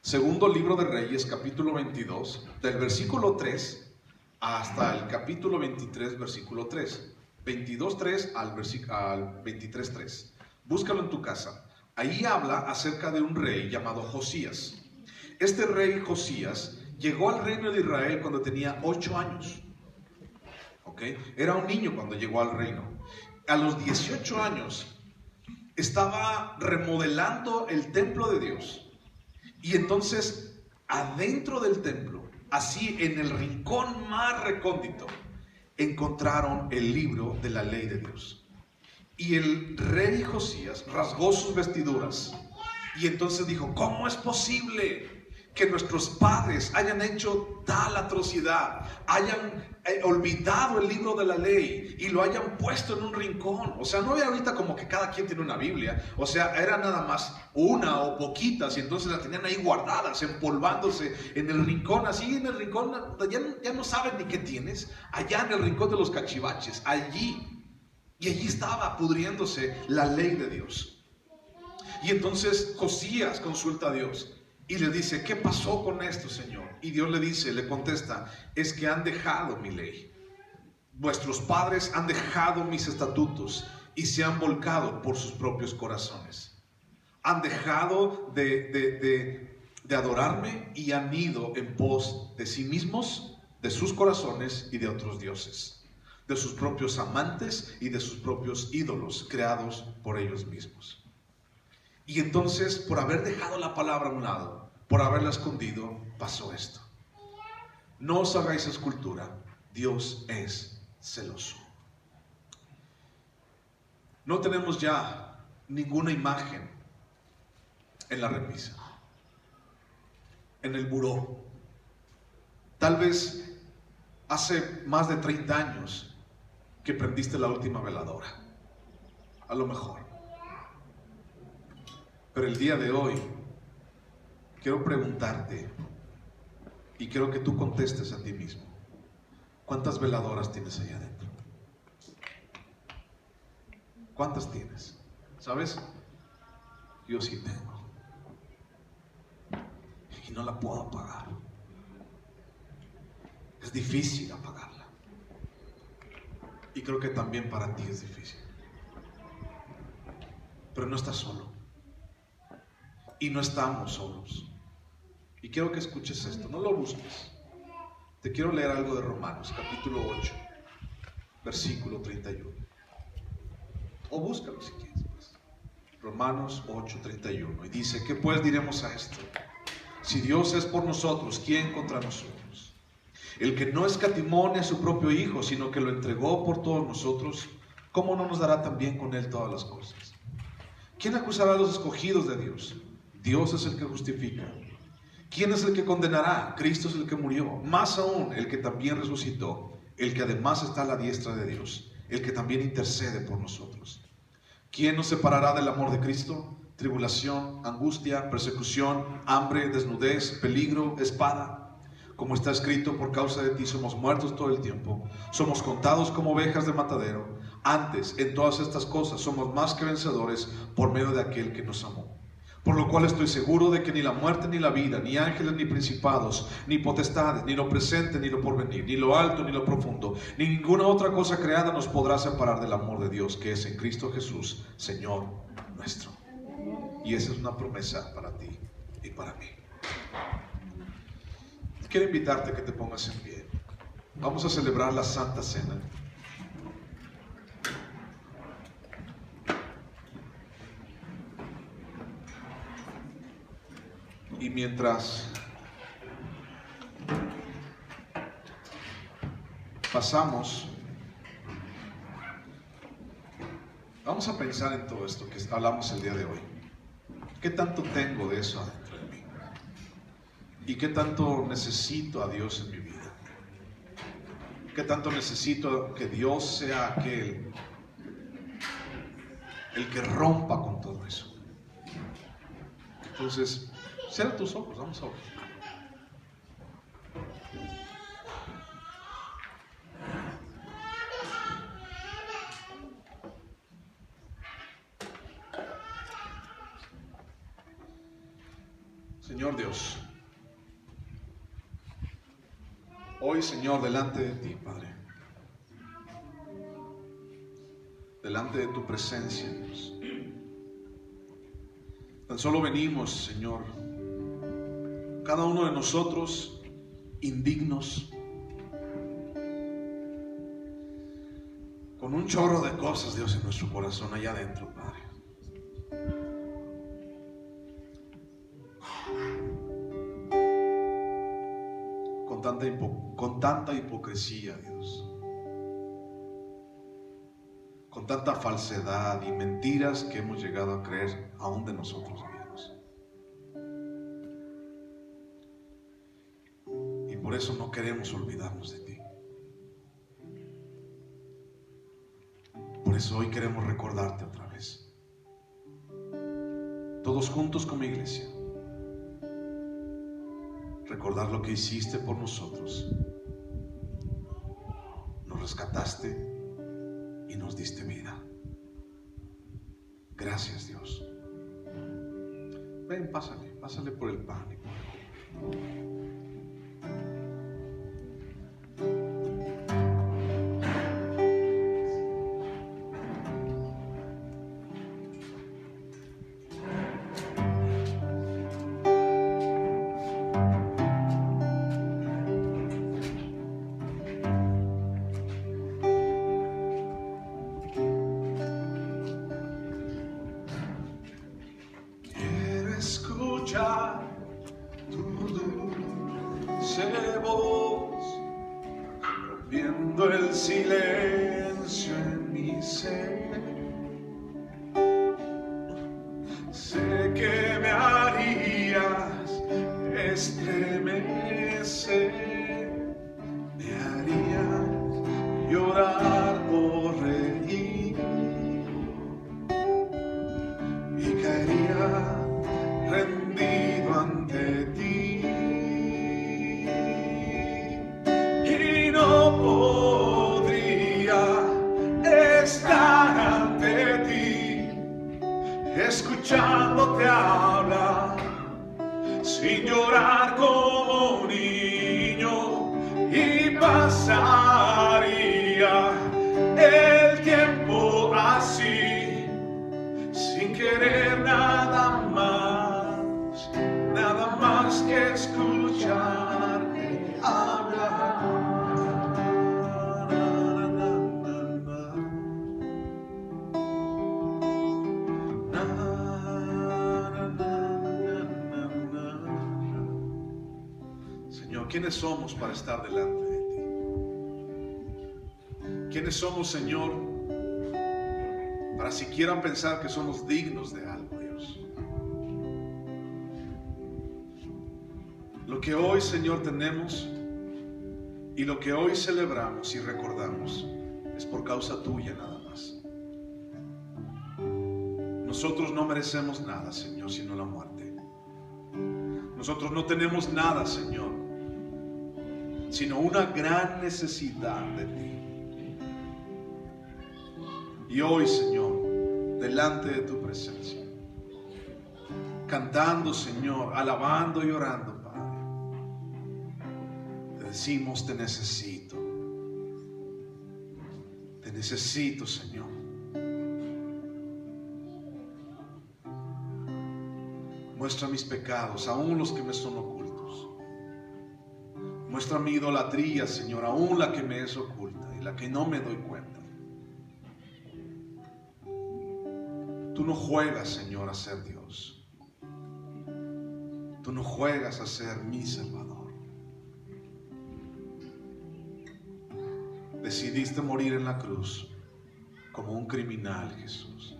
Segundo libro de Reyes, capítulo 22, del versículo 3 hasta el capítulo 23, versículo 3. 22:3 al 23:3. Búscalo en tu casa. Ahí habla acerca de un rey llamado Josías. Este rey Josías llegó al reino de Israel cuando tenía 8 años. Era un niño cuando llegó al reino. A los 18 años estaba remodelando el templo de Dios. Y entonces, adentro del templo, así en el rincón más recóndito, encontraron el libro de la ley de Dios. Y el rey Josías rasgó sus vestiduras y entonces dijo: ¿cómo es posible que nuestros padres hayan hecho tal atrocidad, hayan olvidado el libro de la ley y lo hayan puesto en un rincón? O sea, no había ahorita como que cada quien tiene una Biblia. O sea, era nada más una o poquitas, y entonces las tenían ahí guardadas, empolvándose en el rincón, así en el rincón. Ya no saben ni qué tienes, allá en el rincón de los cachivaches, allí. Y allí estaba pudriéndose la ley de Dios. Y entonces Josías consulta a Dios y le dice: ¿qué pasó con esto, Señor? Y Dios le contesta: es que han dejado mi ley. Vuestros padres han dejado mis estatutos y se han volcado por sus propios corazones. Han dejado de adorarme y han ido en pos de sí mismos, de sus corazones y de otros dioses, de sus propios amantes y de sus propios ídolos creados por ellos mismos. Y entonces, por haber dejado la palabra a un lado, por haberla escondido, pasó esto. No os hagáis escultura, Dios es celoso. No tenemos ya ninguna imagen en la repisa, en el buró. Tal vez hace más de 30 años que prendiste la última veladora, a lo mejor. Pero el día de hoy quiero preguntarte, y quiero que tú contestes a ti mismo: ¿cuántas veladoras tienes allá adentro? ¿Cuántas tienes? ¿Sabes? Yo sí tengo, y no la puedo apagar. Es difícil apagarla, y creo que también para ti es difícil. Pero no estás solo, y no estamos solos. Y quiero que escuches esto, no lo busques. Te quiero leer algo de Romanos, capítulo 8, versículo 31. O búscalo si quieres, pues. Romanos 8, 31. Y dice: ¿qué pues diremos a esto? Si Dios es por nosotros, ¿quién contra nosotros? El que no escatimó ni a su propio Hijo, sino que lo entregó por todos nosotros, ¿cómo no nos dará también con Él todas las cosas? ¿Quién acusará a los escogidos de Dios? Dios es el que justifica. ¿Quién es el que condenará? Cristo es el que murió, más aún el que también resucitó, el que además está a la diestra de Dios, el que también intercede por nosotros. ¿Quién nos separará del amor de Cristo? Tribulación, angustia, persecución, hambre, desnudez, peligro, espada. Como está escrito: por causa de ti somos muertos todo el tiempo, somos contados como ovejas de matadero. Antes, en todas estas cosas somos más que vencedores por medio de aquel que nos amó. Por lo cual estoy seguro de que ni la muerte ni la vida, ni ángeles ni principados, ni potestades, ni lo presente ni lo porvenir, ni lo alto ni lo profundo, ni ninguna otra cosa creada nos podrá separar del amor de Dios que es en Cristo Jesús, Señor nuestro. Y esa es una promesa para ti y para mí. Quiero invitarte a que te pongas en pie. Vamos a celebrar la Santa Cena. Y mientras pasamos, vamos a pensar en todo esto que hablamos el día de hoy. ¿Qué tanto tengo de eso adentro de mí? ¿Y qué tanto necesito a Dios en mi vida? ¿Qué tanto necesito que Dios sea aquel, el que rompa con todo eso? Entonces, cierra tus ojos, vamos a orar. Señor Dios, hoy, Señor, delante de ti, Padre, delante de tu presencia, Dios, tan solo venimos, Señor, cada uno de nosotros indignos, con un chorro de cosas, Dios, en nuestro corazón allá adentro, Padre. Con tanta hipocresía, Dios, con tanta falsedad y mentiras que hemos llegado a creer aún de nosotros mismos. Y por eso no queremos olvidarnos de ti. Por eso hoy queremos recordarte otra vez, todos juntos como iglesia, recordar lo que hiciste por nosotros. Nos rescataste y nos diste vida. Gracias, Dios. Ven, pásale por el pan y por el vino. Escuchar tu dulce voz, rompiendo el silencio en mi ser. Sé que me harías estremecer, me harías llorar o reír y caería rendido ante ti, y no podría estar ante ti escuchándote hablar sin llorar como un niño, y pasaría el tiempo así sin querer nada más que escucharte hablar. Señor, ¿quiénes somos para estar delante de ti? ¿Quiénes somos, Señor, para siquiera pensar que somos dignos de algo, Dios? Lo que hoy, Señor, tenemos y lo que hoy celebramos y recordamos es por causa tuya nada más. Nosotros no merecemos nada, Señor, sino la muerte. Nosotros no tenemos nada, Señor, sino una gran necesidad de ti. Y hoy, Señor, delante de tu presencia, cantando, Señor, alabando y orando, decimos: te necesito, Señor. Muestra mis pecados, aún los que me son ocultos. Muestra mi idolatría, Señor, aún la que me es oculta y la que no me doy cuenta. Tú no juegas, Señor, a ser Dios. Tú no juegas a ser mi Salvador. Decidiste morir en la cruz como un criminal, Jesús.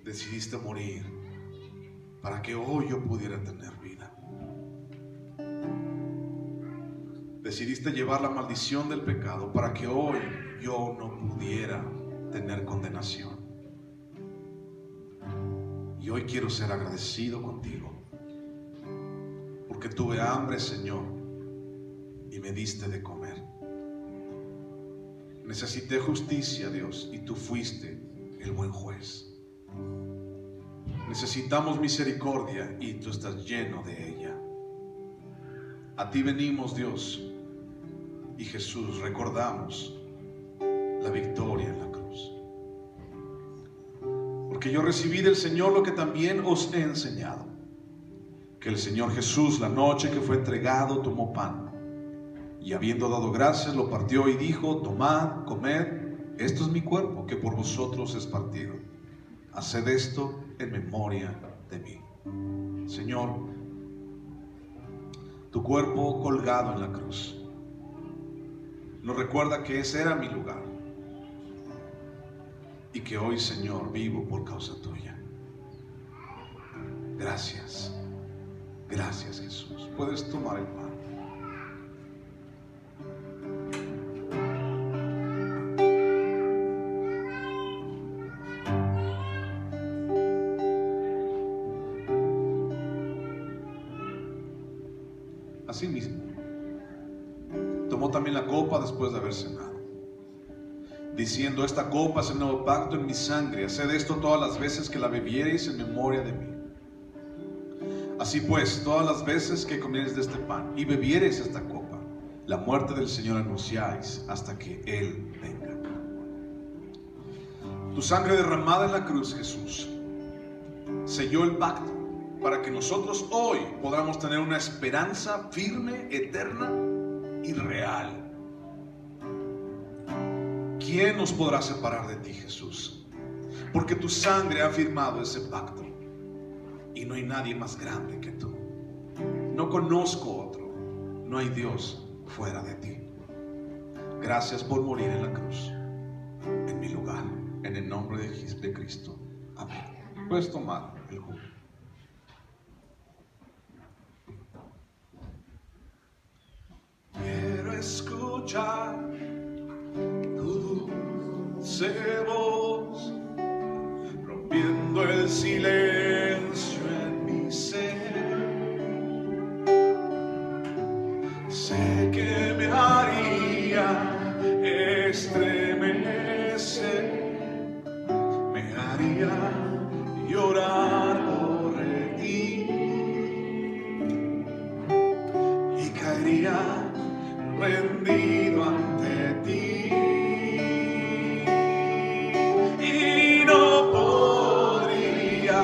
Decidiste morir para que hoy yo pudiera tener vida. Decidiste llevar la maldición del pecado para que hoy yo no pudiera tener condenación. Y hoy quiero ser agradecido contigo, porque tuve hambre, Señor, y me diste de comer. Necesité justicia, Dios, y tú fuiste el buen juez. Necesitamos misericordia y tú estás lleno de ella. A ti venimos, Dios, y Jesús, recordamos la victoria en la cruz. Porque yo recibí del Señor lo que también os he enseñado, que el Señor Jesús, la noche que fue entregado, tomó pan, y habiendo dado gracias, lo partió y dijo: tomad, comed, esto es mi cuerpo, que por vosotros es partido. Haced esto en memoria de mí. Señor, tu cuerpo colgado en la cruz nos recuerda que ese era mi lugar, y que hoy, Señor, vivo por causa tuya. Gracias, gracias, Jesús. Puedes tomar el pan. Asimismo, tomó también la copa después de haber cenado, diciendo: esta copa es el nuevo pacto en mi sangre. Haced esto todas las veces que la bebiereis en memoria de mí. Así pues, todas las veces que comiereis de este pan y bebiereis esta copa, la muerte del Señor anunciáis hasta que Él venga. Tu sangre derramada en la cruz, Jesús, selló el pacto para que nosotros hoy podamos tener una esperanza firme, eterna y real. ¿Quién nos podrá separar de ti, Jesús? Porque tu sangre ha firmado ese pacto, y no hay nadie más grande que tú. No conozco otro, no hay Dios fuera de ti. Gracias por morir en la cruz, en mi lugar, en el nombre de Cristo. Amén. Puedes tomar el jugo. Quiero escuchar tu dulce voz, rompiendo el silencio en mi ser. Sé que me haría estremecer, me haría llorar por ti, y caería rendido ante ti, y no podría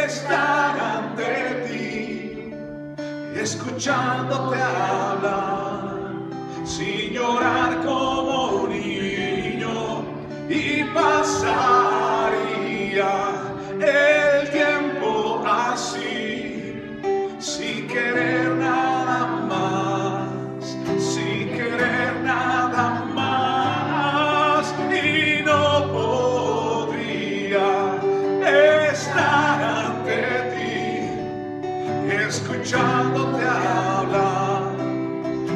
estar ante ti escuchándote hablar, sin llorar como un niño, y pasaría el tiempo así, sin querer nada más, sin querer nada más, y no podría estar ante ti escuchándote hablar,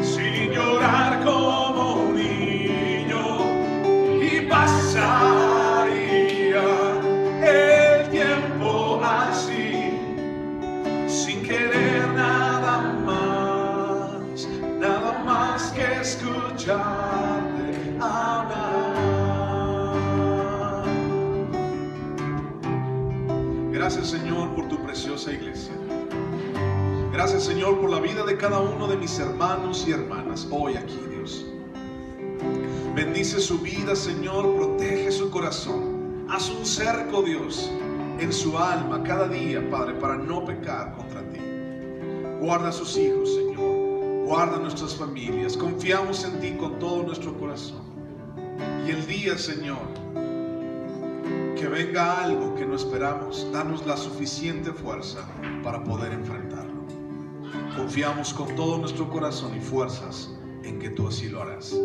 sin llorar como un niño, y pasaría el tiempo así, sin querer nada más que escucharte hablar. Gracias, Señor, por tu preciosa iglesia. Gracias, Señor, por la vida de cada uno de mis hermanos y hermanas hoy aquí, Dios. Bendice su vida, Señor, protege su corazón. Haz un cerco, Dios, en su alma cada día, Padre, para no pecar contra ti. Guarda a sus hijos, Señor. Guarda a nuestras familias. Confiamos en ti con todo nuestro corazón. Y el día, Señor, que venga algo que no esperamos, danos la suficiente fuerza para poder enfrentarlo. Confiamos con todo nuestro corazón y fuerzas en que tú así lo harás.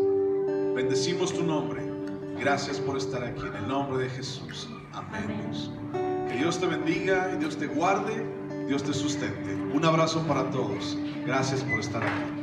Bendecimos tu nombre. Gracias por estar aquí. En el nombre de Jesús. Amén, Dios. Que Dios te bendiga y Dios te guarde, Dios te sustente. Un abrazo para todos. Gracias por estar aquí.